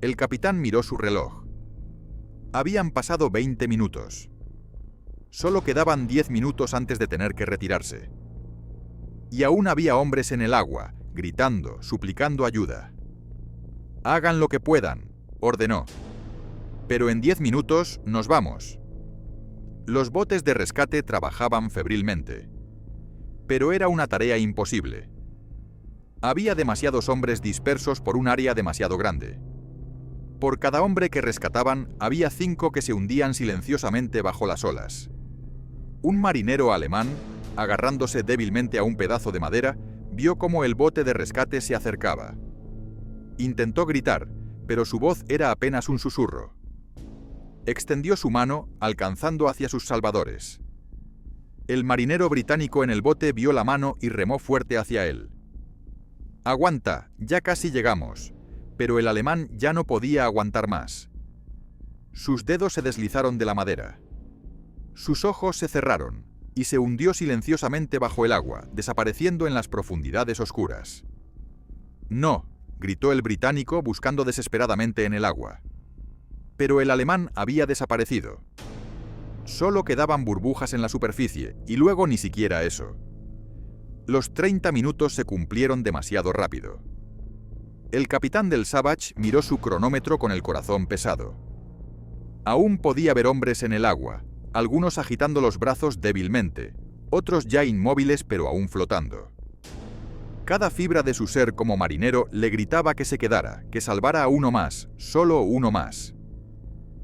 El capitán miró su reloj. Habían pasado 20 minutos. Solo quedaban 10 minutos antes de tener que retirarse. Y aún había hombres en el agua, gritando, suplicando ayuda. «Hagan lo que puedan», ordenó. «Pero en 10 minutos nos vamos». Los botes de rescate trabajaban febrilmente. Pero era una tarea imposible. Había demasiados hombres dispersos por un área demasiado grande. Por cada hombre que rescataban, había 5 que se hundían silenciosamente bajo las olas. Un marinero alemán, agarrándose débilmente a un pedazo de madera, vio cómo el bote de rescate se acercaba. Intentó gritar, pero su voz era apenas un susurro. Extendió su mano, alcanzando hacia sus salvadores. El marinero británico en el bote vio la mano y remó fuerte hacia él. «Aguanta, ya casi llegamos», pero el alemán ya no podía aguantar más. Sus dedos se deslizaron de la madera. Sus ojos se cerraron y se hundió silenciosamente bajo el agua, desapareciendo en las profundidades oscuras. «No», gritó el británico buscando desesperadamente en el agua. Pero el alemán había desaparecido. Solo quedaban burbujas en la superficie, y luego ni siquiera eso. Los 30 minutos se cumplieron demasiado rápido. El capitán del Savage miró su cronómetro con el corazón pesado. Aún podía ver hombres en el agua, algunos agitando los brazos débilmente, otros ya inmóviles pero aún flotando. Cada fibra de su ser como marinero le gritaba que se quedara, que salvara a uno más, solo uno más.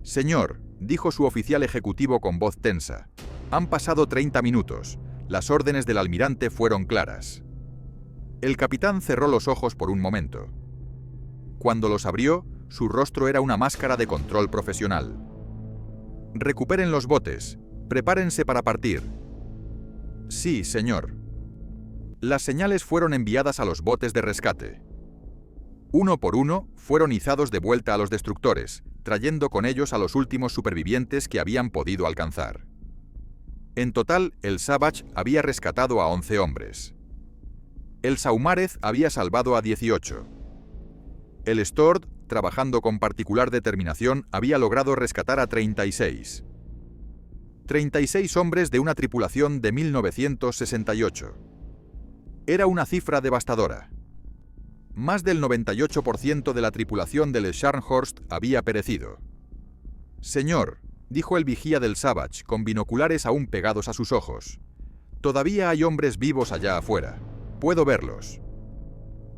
«Señor», dijo su oficial ejecutivo con voz tensa, «han pasado 30 minutos. Las órdenes del almirante fueron claras». El capitán cerró los ojos por un momento. Cuando los abrió, su rostro era una máscara de control profesional. «Recuperen los botes. Prepárense para partir». «Sí, señor». Las señales fueron enviadas a los botes de rescate. Uno por uno, fueron izados de vuelta a los destructores, trayendo con ellos a los últimos supervivientes que habían podido alcanzar. En total, el Savage había rescatado a 11 hombres. El Saumarez había salvado a 18. El Stord, trabajando con particular determinación, había logrado rescatar a 36. 36 hombres de una tripulación de 1968. Era una cifra devastadora. Más del 98% de la tripulación del Scharnhorst había perecido. «Señor», dijo el vigía del Savage, con binoculares aún pegados a sus ojos, «todavía hay hombres vivos allá afuera. Puedo verlos».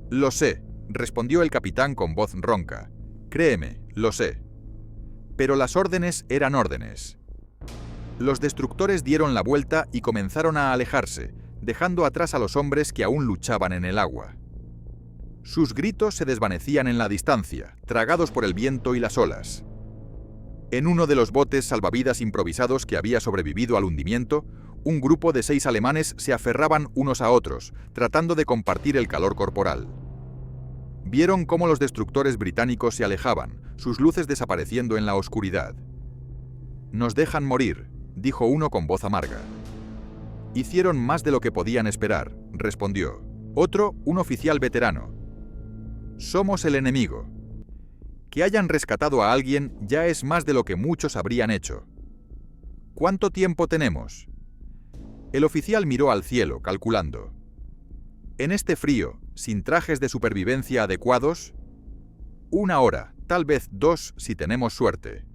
«Lo sé», respondió el capitán con voz ronca. «Créeme, lo sé». Pero las órdenes eran órdenes. Los destructores dieron la vuelta y comenzaron a alejarse, dejando atrás a los hombres que aún luchaban en el agua. Sus gritos se desvanecían en la distancia, tragados por el viento y las olas. En uno de los botes salvavidas improvisados que había sobrevivido al hundimiento, un grupo de 6 alemanes se aferraban unos a otros, tratando de compartir el calor corporal. Vieron cómo los destructores británicos se alejaban, sus luces desapareciendo en la oscuridad. «Nos dejan morir», dijo uno con voz amarga. «Hicieron más de lo que podían esperar», respondió. Otro, un oficial veterano. «Somos el enemigo. Que hayan rescatado a alguien ya es más de lo que muchos habrían hecho. ¿Cuánto tiempo tenemos?» El oficial miró al cielo, calculando. «En este frío, sin trajes de supervivencia adecuados, 1 hora, tal vez 2 si tenemos suerte.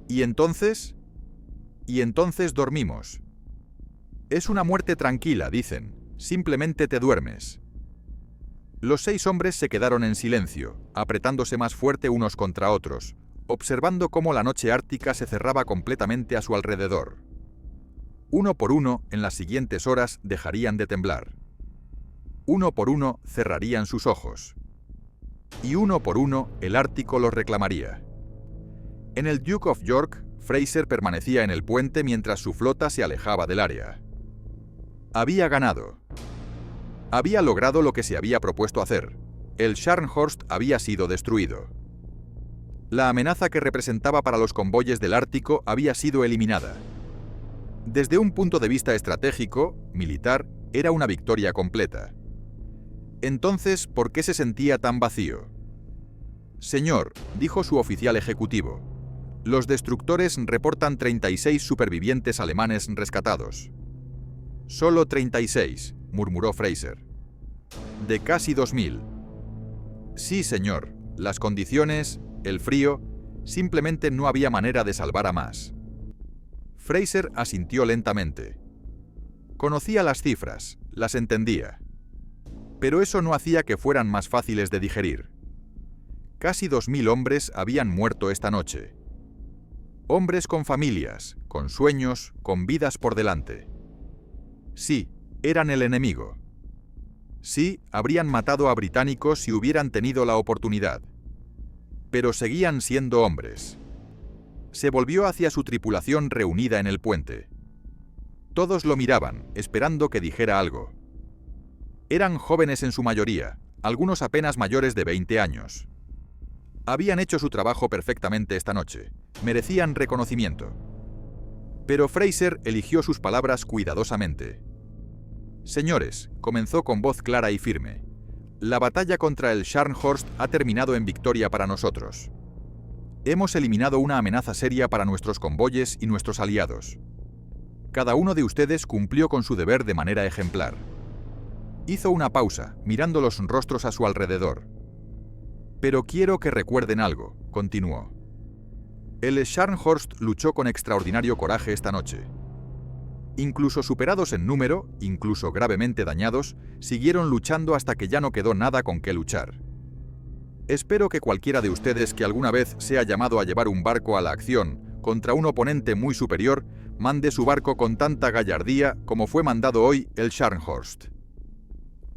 ¿Y entonces? Y entonces dormimos. Es una muerte tranquila, dicen. Simplemente te duermes». Los 6 hombres se quedaron en silencio, apretándose más fuerte unos contra otros, observando cómo la noche ártica se cerraba completamente a su alrededor. Uno por uno, en las siguientes horas, dejarían de temblar. Uno por uno, cerrarían sus ojos. Y uno por uno, el Ártico los reclamaría. En el Duke of York, Fraser permanecía en el puente mientras su flota se alejaba del área. Había ganado. Había logrado lo que se había propuesto hacer. El Scharnhorst había sido destruido. La amenaza que representaba para los convoyes del Ártico había sido eliminada. Desde un punto de vista estratégico, militar, era una victoria completa. Entonces, ¿por qué se sentía tan vacío? «Señor», dijo su oficial ejecutivo, Los destructores reportan 36 supervivientes alemanes rescatados. Solo 36, murmuró Fraser. De casi 2000. Sí, señor. Las condiciones, el frío, simplemente no había manera de salvar a más. Fraser asintió lentamente. Conocía las cifras, las entendía. Pero eso no hacía que fueran más fáciles de digerir. Casi 2000 hombres habían muerto esta noche. Hombres con familias, con sueños, con vidas por delante. Sí, eran el enemigo. Sí, habrían matado a británicos si hubieran tenido la oportunidad. Pero seguían siendo hombres. Se volvió hacia su tripulación reunida en el puente. Todos lo miraban, esperando que dijera algo. Eran jóvenes en su mayoría, algunos apenas mayores de 20 años. Habían hecho su trabajo perfectamente esta noche. Merecían reconocimiento. Pero Fraser eligió sus palabras cuidadosamente. Señores, comenzó con voz clara y firme. La batalla contra el Scharnhorst ha terminado en victoria para nosotros. Hemos eliminado una amenaza seria para nuestros convoyes y nuestros aliados. Cada uno de ustedes cumplió con su deber de manera ejemplar. Hizo una pausa, mirando los rostros a su alrededor. Pero quiero que recuerden algo, continuó. El Scharnhorst luchó con extraordinario coraje esta noche. Incluso superados en número, incluso gravemente dañados, siguieron luchando hasta que ya no quedó nada con qué luchar. Espero que cualquiera de ustedes que alguna vez sea llamado a llevar un barco a la acción contra un oponente muy superior, mande su barco con tanta gallardía como fue mandado hoy el Scharnhorst.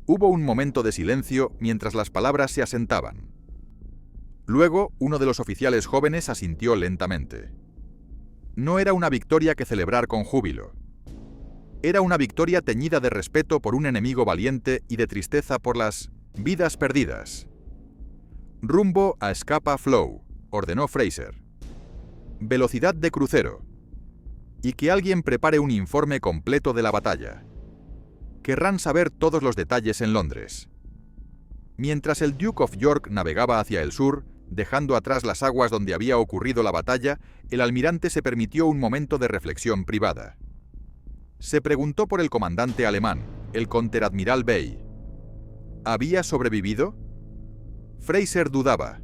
Hubo un momento de silencio mientras las palabras se asentaban. Luego, uno de los oficiales jóvenes asintió lentamente. No era una victoria que celebrar con júbilo. Era una victoria teñida de respeto por un enemigo valiente y de tristeza por las vidas perdidas. Rumbo a Scapa Flow, ordenó Fraser. Velocidad de crucero. Y que alguien prepare un informe completo de la batalla. Querrán saber todos los detalles en Londres. Mientras el Duke of York navegaba hacia el sur, dejando atrás las aguas donde había ocurrido la batalla, el almirante se permitió un momento de reflexión privada. Se preguntó por el comandante alemán, el contraadmiral Bay. ¿Había sobrevivido? Fraser dudaba.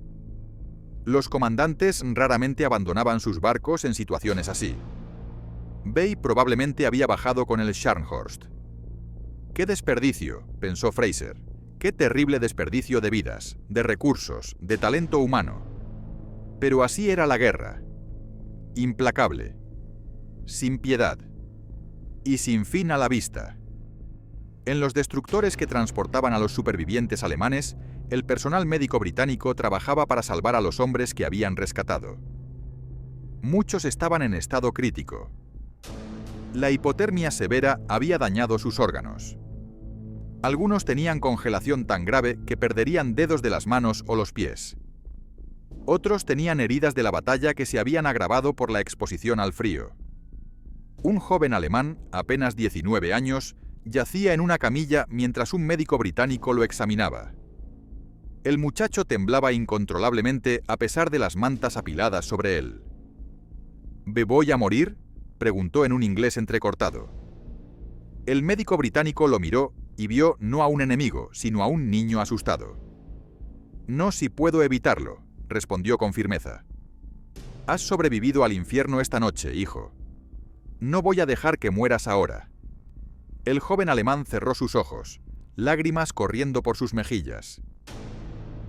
Los comandantes raramente abandonaban sus barcos en situaciones así. Bay probablemente había bajado con el Scharnhorst. ¡Qué desperdicio!, pensó Fraser. ¡Qué terrible desperdicio de vidas, de recursos, de talento humano! Pero así era la guerra. Implacable. Sin piedad. Y sin fin a la vista. En los destructores que transportaban a los supervivientes alemanes, el personal médico británico trabajaba para salvar a los hombres que habían rescatado. Muchos estaban en estado crítico. La hipotermia severa había dañado sus órganos. Algunos tenían congelación tan grave que perderían dedos de las manos o los pies. Otros tenían heridas de la batalla que se habían agravado por la exposición al frío. Un joven alemán, apenas 19 años, yacía en una camilla mientras un médico británico lo examinaba. El muchacho temblaba incontrolablemente a pesar de las mantas apiladas sobre él. ¿Me voy a morir?, preguntó en un inglés entrecortado. El médico británico lo miró y vio no a un enemigo, sino a un niño asustado. «No si puedo evitarlo», respondió con firmeza. «Has sobrevivido al infierno esta noche, hijo. No voy a dejar que mueras ahora». El joven alemán cerró sus ojos, lágrimas corriendo por sus mejillas.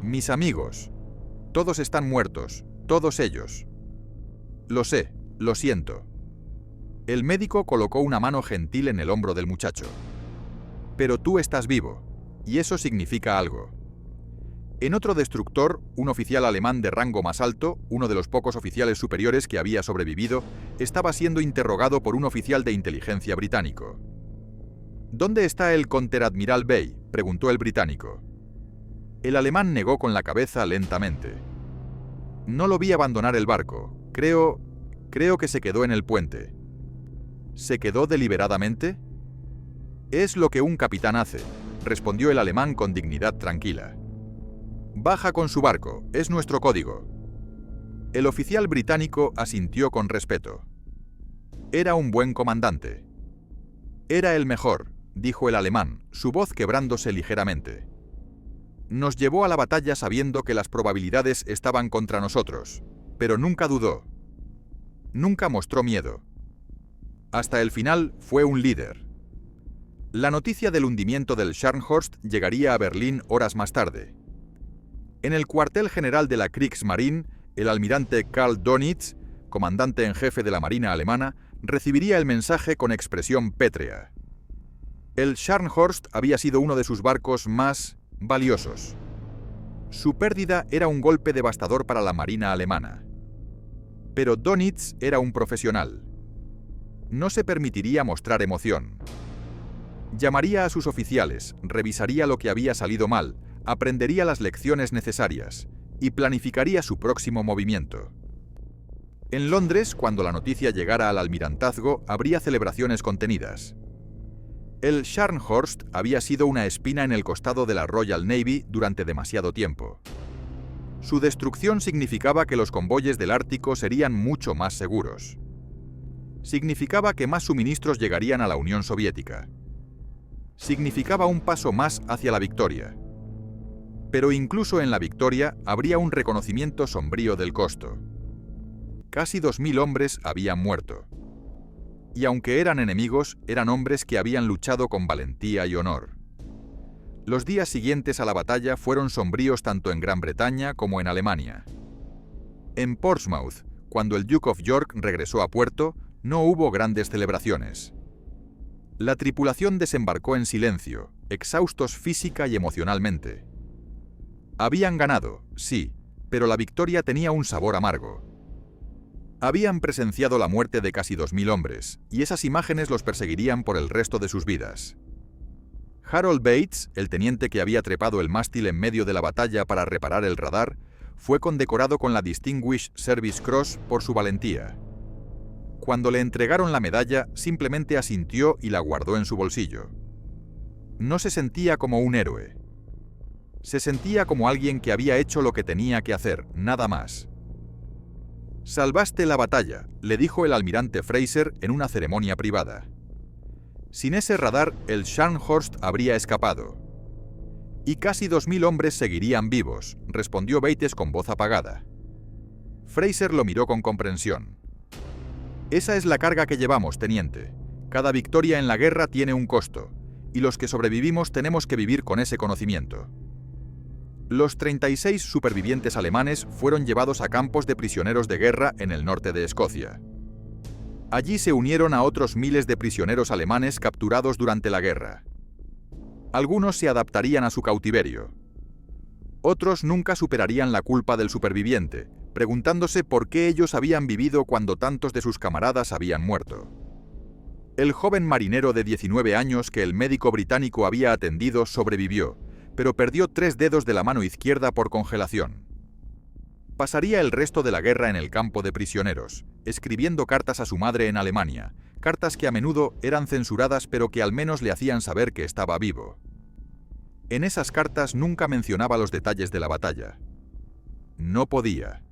«Mis amigos, todos están muertos, todos ellos». «Lo sé, lo siento». El médico colocó una mano gentil en el hombro del muchacho. «Pero tú estás vivo, y eso significa algo». En otro destructor, un oficial alemán de rango más alto, uno de los pocos oficiales superiores que había sobrevivido, estaba siendo interrogado por un oficial de inteligencia británico. «¿Dónde está el contraadmiral Bay?», preguntó el británico. El alemán negó con la cabeza lentamente. «No lo vi abandonar el barco. Creo que se quedó en el puente». «¿Se quedó deliberadamente?». «Es lo que un capitán hace», respondió el alemán con dignidad tranquila. «Baja con su barco, es nuestro código». El oficial británico asintió con respeto. Era un buen comandante. Era el mejor, dijo el alemán, su voz quebrándose ligeramente. Nos llevó a la batalla sabiendo que las probabilidades estaban contra nosotros, pero nunca dudó. Nunca mostró miedo. Hasta el final fue un líder. La noticia del hundimiento del Scharnhorst llegaría a Berlín horas más tarde. En el cuartel general de la Kriegsmarine, el almirante Karl Dönitz, comandante en jefe de la Marina alemana, recibiría el mensaje con expresión pétrea. El Scharnhorst había sido uno de sus barcos más valiosos. Su pérdida era un golpe devastador para la Marina alemana. Pero Dönitz era un profesional. No se permitiría mostrar emoción. Llamaría a sus oficiales, revisaría lo que había salido mal, aprendería las lecciones necesarias y planificaría su próximo movimiento. En Londres, cuando la noticia llegara al almirantazgo, habría celebraciones contenidas. El Scharnhorst había sido una espina en el costado de la Royal Navy durante demasiado tiempo. Su destrucción significaba que los convoyes del Ártico serían mucho más seguros. Significaba que más suministros llegarían a la Unión Soviética. Significaba un paso más hacia la victoria. Pero incluso en la victoria habría un reconocimiento sombrío del costo. Casi 2000 hombres habían muerto. Y aunque eran enemigos, eran hombres que habían luchado con valentía y honor. Los días siguientes a la batalla fueron sombríos tanto en Gran Bretaña como en Alemania. En Portsmouth, cuando el Duke of York regresó a puerto, no hubo grandes celebraciones. La tripulación desembarcó en silencio, exhaustos física y emocionalmente. Habían ganado, sí, pero la victoria tenía un sabor amargo. Habían presenciado la muerte de casi 2000 hombres, y esas imágenes los perseguirían por el resto de sus vidas. Harold Bates, el teniente que había trepado el mástil en medio de la batalla para reparar el radar, fue condecorado con la Distinguished Service Cross por su valentía. Cuando le entregaron la medalla, simplemente asintió y la guardó en su bolsillo. No se sentía como un héroe. Se sentía como alguien que había hecho lo que tenía que hacer, nada más. «Salvaste la batalla», le dijo el almirante Fraser en una ceremonia privada. Sin ese radar, el Scharnhorst habría escapado. «Y casi 2000 hombres seguirían vivos», respondió Bates con voz apagada. Fraser lo miró con comprensión. «Esa es la carga que llevamos, teniente. Cada victoria en la guerra tiene un costo, y los que sobrevivimos tenemos que vivir con ese conocimiento». Los 36 supervivientes alemanes fueron llevados a campos de prisioneros de guerra en el norte de Escocia. Allí se unieron a otros miles de prisioneros alemanes capturados durante la guerra. Algunos se adaptarían a su cautiverio. Otros nunca superarían la culpa del superviviente, preguntándose por qué ellos habían vivido cuando tantos de sus camaradas habían muerto. El joven marinero de 19 años que el médico británico había atendido sobrevivió, pero perdió 3 dedos de la mano izquierda por congelación. Pasaría el resto de la guerra en el campo de prisioneros, escribiendo cartas a su madre en Alemania, cartas que a menudo eran censuradas pero que al menos le hacían saber que estaba vivo. En esas cartas nunca mencionaba los detalles de la batalla. No podía.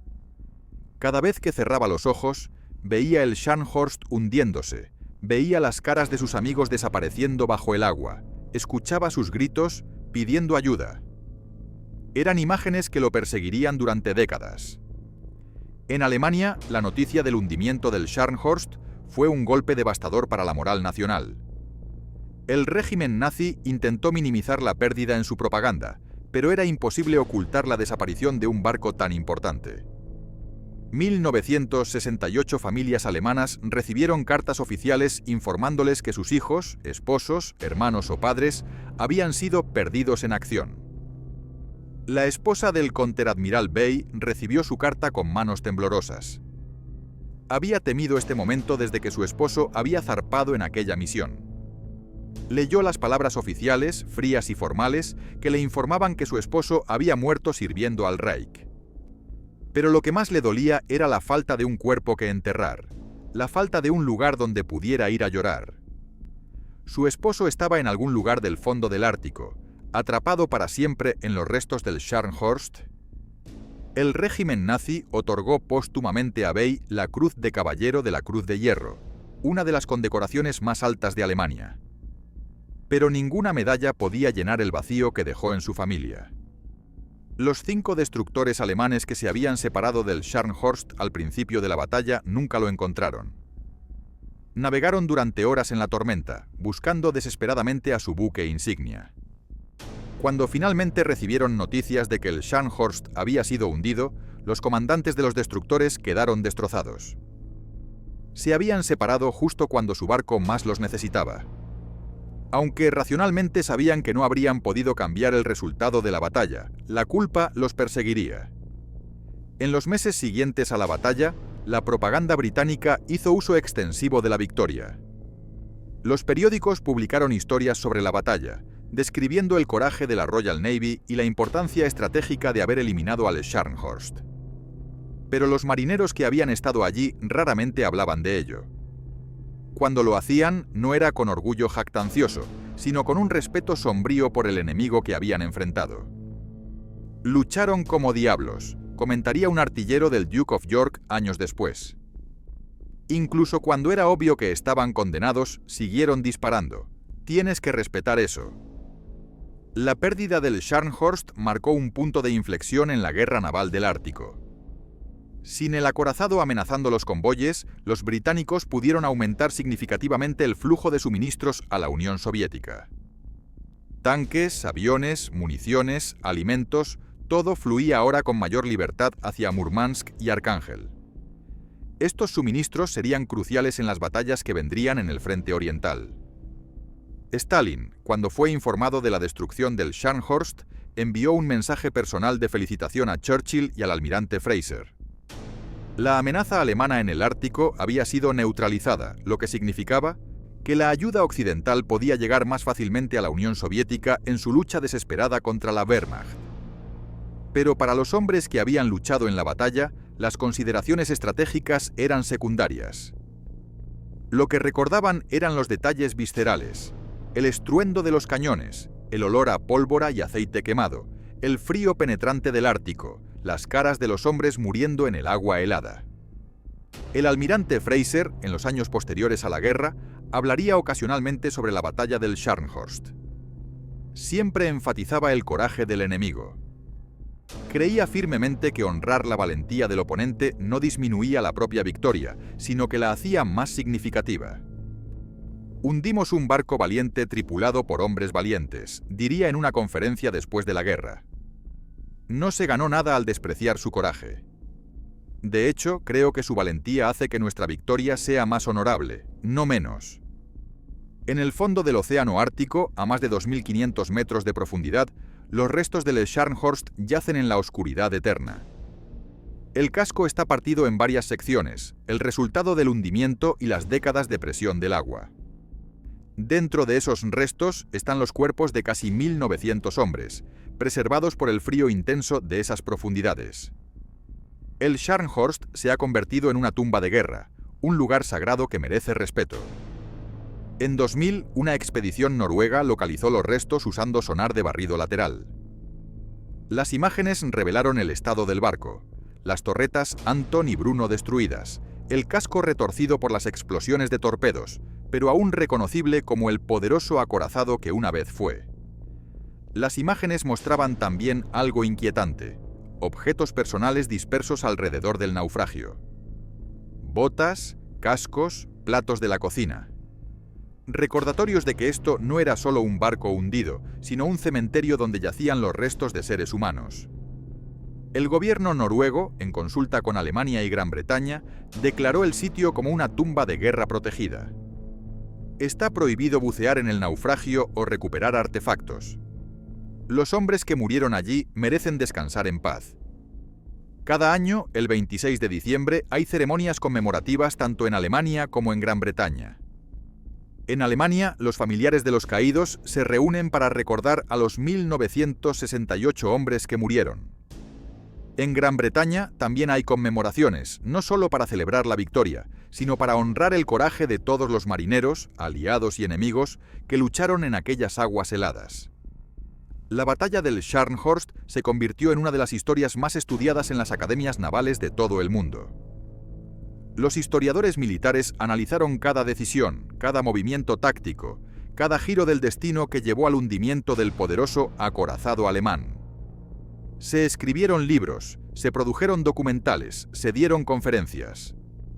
Cada vez que cerraba los ojos, veía el Scharnhorst hundiéndose, veía las caras de sus amigos desapareciendo bajo el agua, escuchaba sus gritos pidiendo ayuda. Eran imágenes que lo perseguirían durante décadas. En Alemania, la noticia del hundimiento del Scharnhorst fue un golpe devastador para la moral nacional. El régimen nazi intentó minimizar la pérdida en su propaganda, pero era imposible ocultar la desaparición de un barco tan importante. 1968 familias alemanas recibieron cartas oficiales informándoles que sus hijos, esposos, hermanos o padres habían sido perdidos en acción. La esposa del contraadmiral Bay recibió su carta con manos temblorosas. Había temido este momento desde que su esposo había zarpado en aquella misión. Leyó las palabras oficiales, frías y formales, que le informaban que su esposo había muerto sirviendo al Reich. Pero lo que más le dolía era la falta de un cuerpo que enterrar, la falta de un lugar donde pudiera ir a llorar. Su esposo estaba en algún lugar del fondo del Ártico, atrapado para siempre en los restos del Scharnhorst. El régimen nazi otorgó póstumamente a Bay la Cruz de Caballero de la Cruz de Hierro, una de las condecoraciones más altas de Alemania. Pero ninguna medalla podía llenar el vacío que dejó en su familia. Los 5 destructores alemanes que se habían separado del Scharnhorst al principio de la batalla nunca lo encontraron. Navegaron durante horas en la tormenta, buscando desesperadamente a su buque insignia. Cuando finalmente recibieron noticias de que el Scharnhorst había sido hundido, los comandantes de los destructores quedaron destrozados. Se habían separado justo cuando su barco más los necesitaba. Aunque racionalmente sabían que no habrían podido cambiar el resultado de la batalla, la culpa los perseguiría. En los meses siguientes a la batalla, la propaganda británica hizo uso extensivo de la victoria. Los periódicos publicaron historias sobre la batalla, describiendo el coraje de la Royal Navy y la importancia estratégica de haber eliminado al Scharnhorst. Pero los marineros que habían estado allí raramente hablaban de ello. Cuando lo hacían, no era con orgullo jactancioso, sino con un respeto sombrío por el enemigo que habían enfrentado. «Lucharon como diablos», comentaría un artillero del Duke of York años después. Incluso cuando era obvio que estaban condenados, siguieron disparando. Tienes que respetar eso. La pérdida del Scharnhorst marcó un punto de inflexión en la guerra naval del Ártico. Sin el acorazado amenazando los convoyes, los británicos pudieron aumentar significativamente el flujo de suministros a la Unión Soviética. Tanques, aviones, municiones, alimentos, todo fluía ahora con mayor libertad hacia Murmansk y Arcángel. Estos suministros serían cruciales en las batallas que vendrían en el frente oriental. Stalin, cuando fue informado de la destrucción del Scharnhorst, envió un mensaje personal de felicitación a Churchill y al almirante Fraser. La amenaza alemana en el Ártico había sido neutralizada, lo que significaba que la ayuda occidental podía llegar más fácilmente a la Unión Soviética en su lucha desesperada contra la Wehrmacht. Pero para los hombres que habían luchado en la batalla, las consideraciones estratégicas eran secundarias. Lo que recordaban eran los detalles viscerales, el estruendo de los cañones, el olor a pólvora y aceite quemado, el frío penetrante del Ártico, las caras de los hombres muriendo en el agua helada. El almirante Fraser, en los años posteriores a la guerra, hablaría ocasionalmente sobre la batalla del Scharnhorst. Siempre enfatizaba el coraje del enemigo. Creía firmemente que honrar la valentía del oponente no disminuía la propia victoria, sino que la hacía más significativa. «Hundimos un barco valiente tripulado por hombres valientes», diría en una conferencia después de la guerra. No se ganó nada al despreciar su coraje. De hecho, creo que su valentía hace que nuestra victoria sea más honorable, no menos. En el fondo del océano Ártico, a más de 2.500 metros de profundidad, los restos del Scharnhorst yacen en la oscuridad eterna. El casco está partido en varias secciones, el resultado del hundimiento y las décadas de presión del agua. Dentro de esos restos están los cuerpos de casi 1.900 hombres, preservados por el frío intenso de esas profundidades. El Scharnhorst se ha convertido en una tumba de guerra, un lugar sagrado que merece respeto. En 2000, una expedición noruega localizó los restos usando sonar de barrido lateral. Las imágenes revelaron el estado del barco, las torretas Anton y Bruno destruidas, el casco retorcido por las explosiones de torpedos, pero aún reconocible como el poderoso acorazado que una vez fue. Las imágenes mostraban también algo inquietante: objetos personales dispersos alrededor del naufragio. Botas, cascos, platos de la cocina. Recordatorios de que esto no era solo un barco hundido, sino un cementerio donde yacían los restos de seres humanos. El gobierno noruego, en consulta con Alemania y Gran Bretaña, declaró el sitio como una tumba de guerra protegida. Está prohibido bucear en el naufragio o recuperar artefactos. Los hombres que murieron allí merecen descansar en paz. Cada año, el 26 de diciembre, hay ceremonias conmemorativas tanto en Alemania como en Gran Bretaña. En Alemania, los familiares de los caídos se reúnen para recordar a los 1.968 hombres que murieron. En Gran Bretaña también hay conmemoraciones, no solo para celebrar la victoria, sino para honrar el coraje de todos los marineros, aliados y enemigos, que lucharon en aquellas aguas heladas. La batalla del Scharnhorst se convirtió en una de las historias más estudiadas en las academias navales de todo el mundo. Los historiadores militares analizaron cada decisión, cada movimiento táctico, cada giro del destino que llevó al hundimiento del poderoso acorazado alemán. Se escribieron libros, se produjeron documentales, se dieron conferencias.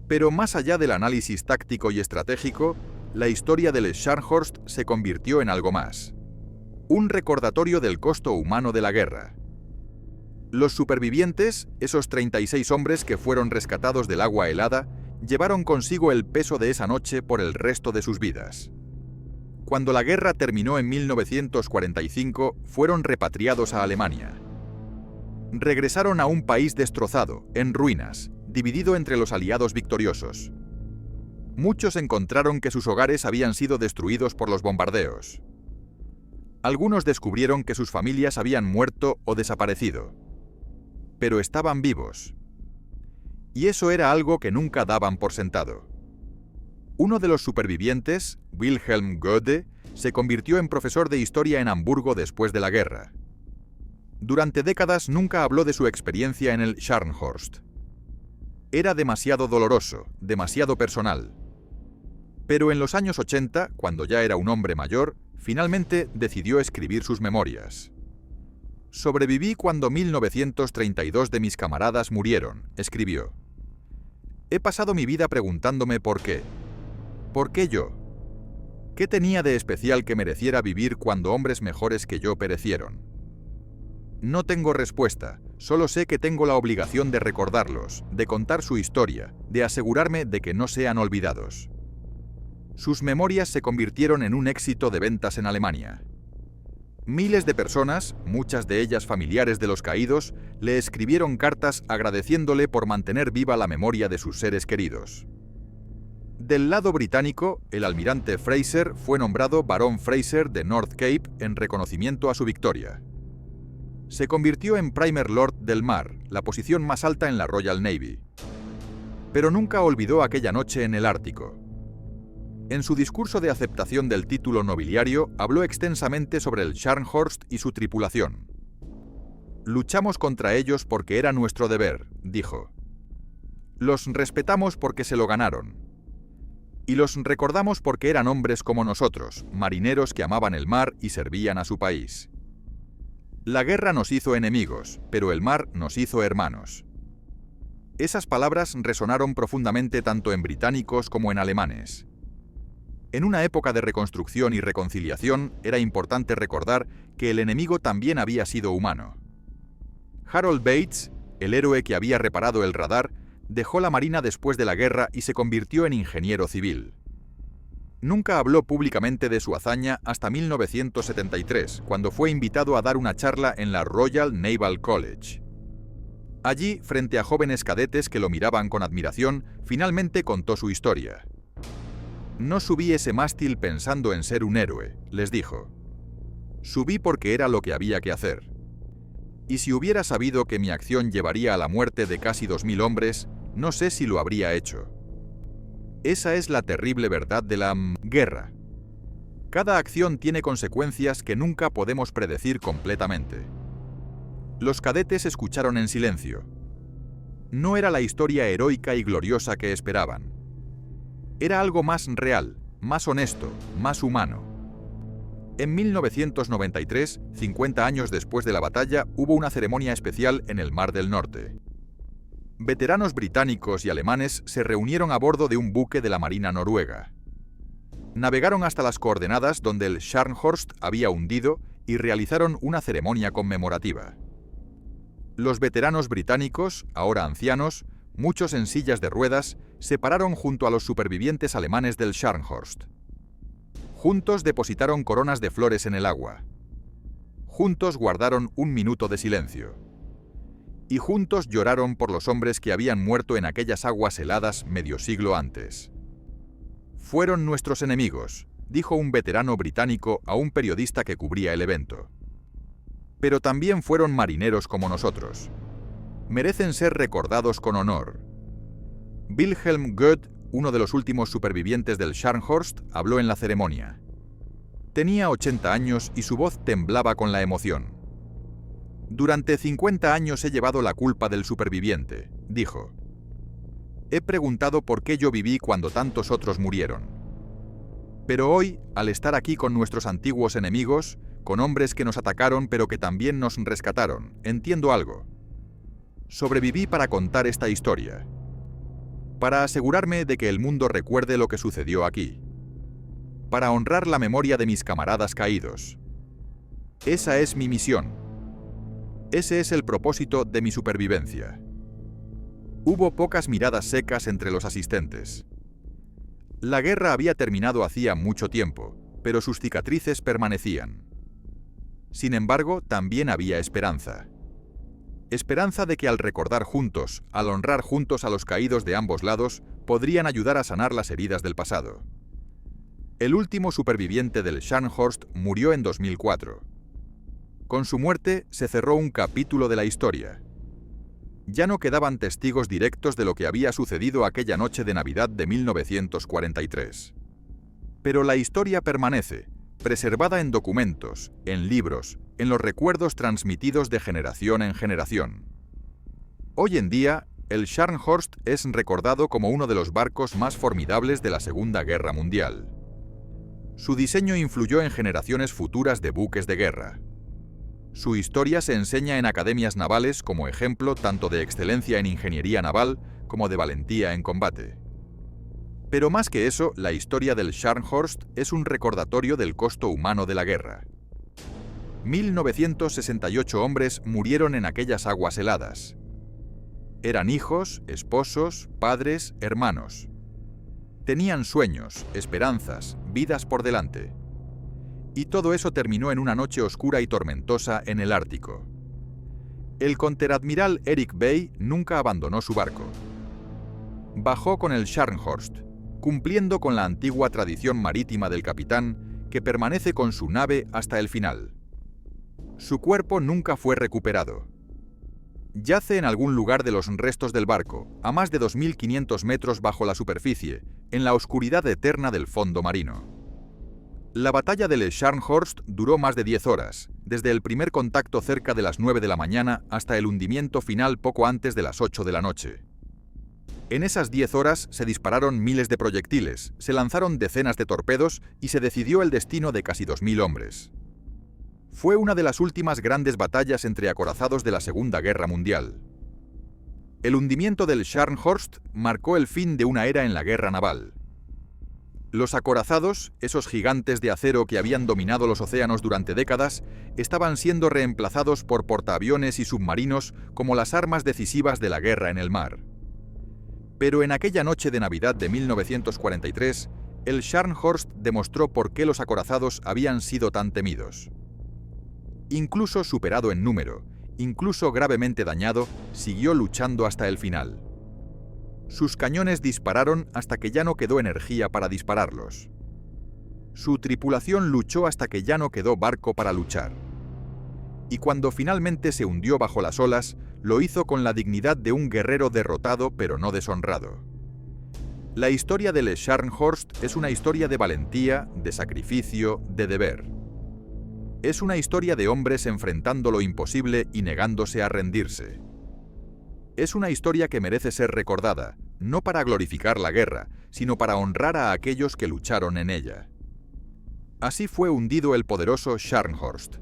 Pero más allá del análisis táctico y estratégico, la historia del Scharnhorst se convirtió en algo más. Un recordatorio del costo humano de la guerra. Los supervivientes, esos 36 hombres que fueron rescatados del agua helada, llevaron consigo el peso de esa noche por el resto de sus vidas. Cuando la guerra terminó en 1945, fueron repatriados a Alemania. Regresaron a un país destrozado, en ruinas, dividido entre los aliados victoriosos. Muchos encontraron que sus hogares habían sido destruidos por los bombardeos. Algunos descubrieron que sus familias habían muerto o desaparecido. Pero estaban vivos. Y eso era algo que nunca daban por sentado. Uno de los supervivientes, Wilhelm Goethe, se convirtió en profesor de historia en Hamburgo después de la guerra. Durante décadas nunca habló de su experiencia en el Scharnhorst. Era demasiado doloroso, demasiado personal. Pero en los años 80, cuando ya era un hombre mayor, finalmente decidió escribir sus memorias. «Sobreviví cuando 1932 de mis camaradas murieron», escribió. «He pasado mi vida preguntándome por qué. ¿Por qué yo? ¿Qué tenía de especial que mereciera vivir cuando hombres mejores que yo perecieron? No tengo respuesta, solo sé que tengo la obligación de recordarlos, de contar su historia, de asegurarme de que no sean olvidados». Sus memorias se convirtieron en un éxito de ventas en Alemania. Miles de personas, muchas de ellas familiares de los caídos, le escribieron cartas agradeciéndole por mantener viva la memoria de sus seres queridos. Del lado británico, el almirante Fraser fue nombrado Barón Fraser de North Cape en reconocimiento a su victoria. Se convirtió en Primer Lord del Mar, la posición más alta en la Royal Navy. Pero nunca olvidó aquella noche en el Ártico. En su discurso de aceptación del título nobiliario, habló extensamente sobre el Scharnhorst y su tripulación. «Luchamos contra ellos porque era nuestro deber», dijo. «Los respetamos porque se lo ganaron. Y los recordamos porque eran hombres como nosotros, marineros que amaban el mar y servían a su país. La guerra nos hizo enemigos, pero el mar nos hizo hermanos». Esas palabras resonaron profundamente tanto en británicos como en alemanes. En una época de reconstrucción y reconciliación, era importante recordar que el enemigo también había sido humano. Harold Bates, el héroe que había reparado el radar, dejó la marina después de la guerra y se convirtió en ingeniero civil. Nunca habló públicamente de su hazaña hasta 1973, cuando fue invitado a dar una charla en la Royal Naval College. Allí, frente a jóvenes cadetes que lo miraban con admiración, finalmente contó su historia. «No subí ese mástil pensando en ser un héroe», les dijo. «Subí porque era lo que había que hacer. Y si hubiera sabido que mi acción llevaría a la muerte de casi 2000 hombres, no sé si lo habría hecho». Esa es la terrible verdad de la guerra. Cada acción tiene consecuencias que nunca podemos predecir completamente. Los cadetes escucharon en silencio. No era la historia heroica y gloriosa que esperaban. Era algo más real, más honesto, más humano. En 1993, 50 años después de la batalla, hubo una ceremonia especial en el Mar del Norte. Veteranos británicos y alemanes se reunieron a bordo de un buque de la Marina noruega. Navegaron hasta las coordenadas donde el Scharnhorst había hundido y realizaron una ceremonia conmemorativa. Los veteranos británicos, ahora ancianos, muchos en sillas de ruedas, se pararon junto a los supervivientes alemanes del Scharnhorst. Juntos depositaron coronas de flores en el agua. Juntos guardaron un minuto de silencio. Y juntos lloraron por los hombres que habían muerto en aquellas aguas heladas medio siglo antes. «Fueron nuestros enemigos», dijo un veterano británico a un periodista que cubría el evento. «Pero también fueron marineros como nosotros. Merecen ser recordados con honor». Wilhelm Goethe, uno de los últimos supervivientes del Scharnhorst, habló en la ceremonia. Tenía 80 años y su voz temblaba con la emoción. «Durante 50 años he llevado la culpa del superviviente», dijo. «He preguntado por qué yo viví cuando tantos otros murieron. Pero hoy, al estar aquí con nuestros antiguos enemigos, con hombres que nos atacaron pero que también nos rescataron, entiendo algo. Sobreviví para contar esta historia. Para asegurarme de que el mundo recuerde lo que sucedió aquí. Para honrar la memoria de mis camaradas caídos. Esa es mi misión. Ese es el propósito de mi supervivencia». Hubo pocas miradas secas entre los asistentes. La guerra había terminado hacía mucho tiempo, pero sus cicatrices permanecían. Sin embargo, también había esperanza. Esperanza de que al recordar juntos, al honrar juntos a los caídos de ambos lados, podrían ayudar a sanar las heridas del pasado. El último superviviente del Scharnhorst murió en 2004. Con su muerte se cerró un capítulo de la historia. Ya no quedaban testigos directos de lo que había sucedido aquella noche de Navidad de 1943. Pero la historia permanece, preservada en documentos, en libros, en los recuerdos transmitidos de generación en generación. Hoy en día, el Scharnhorst es recordado como uno de los barcos más formidables de la Segunda Guerra Mundial. Su diseño influyó en generaciones futuras de buques de guerra. Su historia se enseña en academias navales como ejemplo tanto de excelencia en ingeniería naval como de valentía en combate. Pero más que eso, la historia del Scharnhorst es un recordatorio del costo humano de la guerra. 1968 hombres murieron en aquellas aguas heladas. Eran hijos, esposos, padres, hermanos. Tenían sueños, esperanzas, vidas por delante. Y todo eso terminó en una noche oscura y tormentosa en el Ártico. El contraadmiral Erik Bay nunca abandonó su barco. Bajó con el Scharnhorst, cumpliendo con la antigua tradición marítima del capitán, que permanece con su nave hasta el final. Su cuerpo nunca fue recuperado. Yace en algún lugar de los restos del barco, a más de 2.500 metros bajo la superficie, en la oscuridad eterna del fondo marino. La batalla del Scharnhorst duró más de 10 horas, desde el primer contacto cerca de las 9 de la mañana hasta el hundimiento final poco antes de las 8 de la noche. En esas 10 horas se dispararon miles de proyectiles, se lanzaron decenas de torpedos y se decidió el destino de casi 2.000 hombres. Fue una de las últimas grandes batallas entre acorazados de la Segunda Guerra Mundial. El hundimiento del Scharnhorst marcó el fin de una era en la guerra naval. Los acorazados, esos gigantes de acero que habían dominado los océanos durante décadas, estaban siendo reemplazados por portaaviones y submarinos como las armas decisivas de la guerra en el mar. Pero en aquella noche de Navidad de 1943, el Scharnhorst demostró por qué los acorazados habían sido tan temidos. Incluso superado en número, incluso gravemente dañado, siguió luchando hasta el final. Sus cañones dispararon hasta que ya no quedó energía para dispararlos. Su tripulación luchó hasta que ya no quedó barco para luchar. Y cuando finalmente se hundió bajo las olas, lo hizo con la dignidad de un guerrero derrotado pero no deshonrado. La historia del Scharnhorst es una historia de valentía, de sacrificio, de deber. Es una historia de hombres enfrentando lo imposible y negándose a rendirse. Es una historia que merece ser recordada, no para glorificar la guerra, sino para honrar a aquellos que lucharon en ella. Así fue hundido el poderoso Scharnhorst.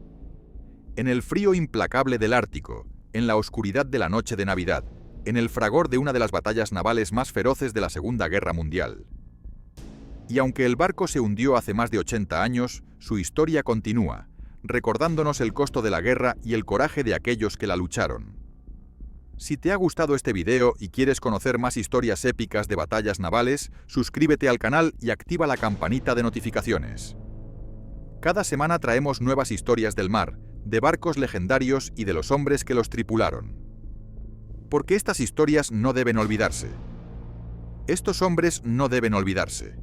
En el frío implacable del Ártico, en la oscuridad de la noche de Navidad, en el fragor de una de las batallas navales más feroces de la Segunda Guerra Mundial. Y aunque el barco se hundió hace más de 80 años, su historia continúa, recordándonos el costo de la guerra y el coraje de aquellos que la lucharon. Si te ha gustado este video y quieres conocer más historias épicas de batallas navales, suscríbete al canal y activa la campanita de notificaciones. Cada semana traemos nuevas historias del mar, de barcos legendarios y de los hombres que los tripularon. Porque estas historias no deben olvidarse. Estos hombres no deben olvidarse.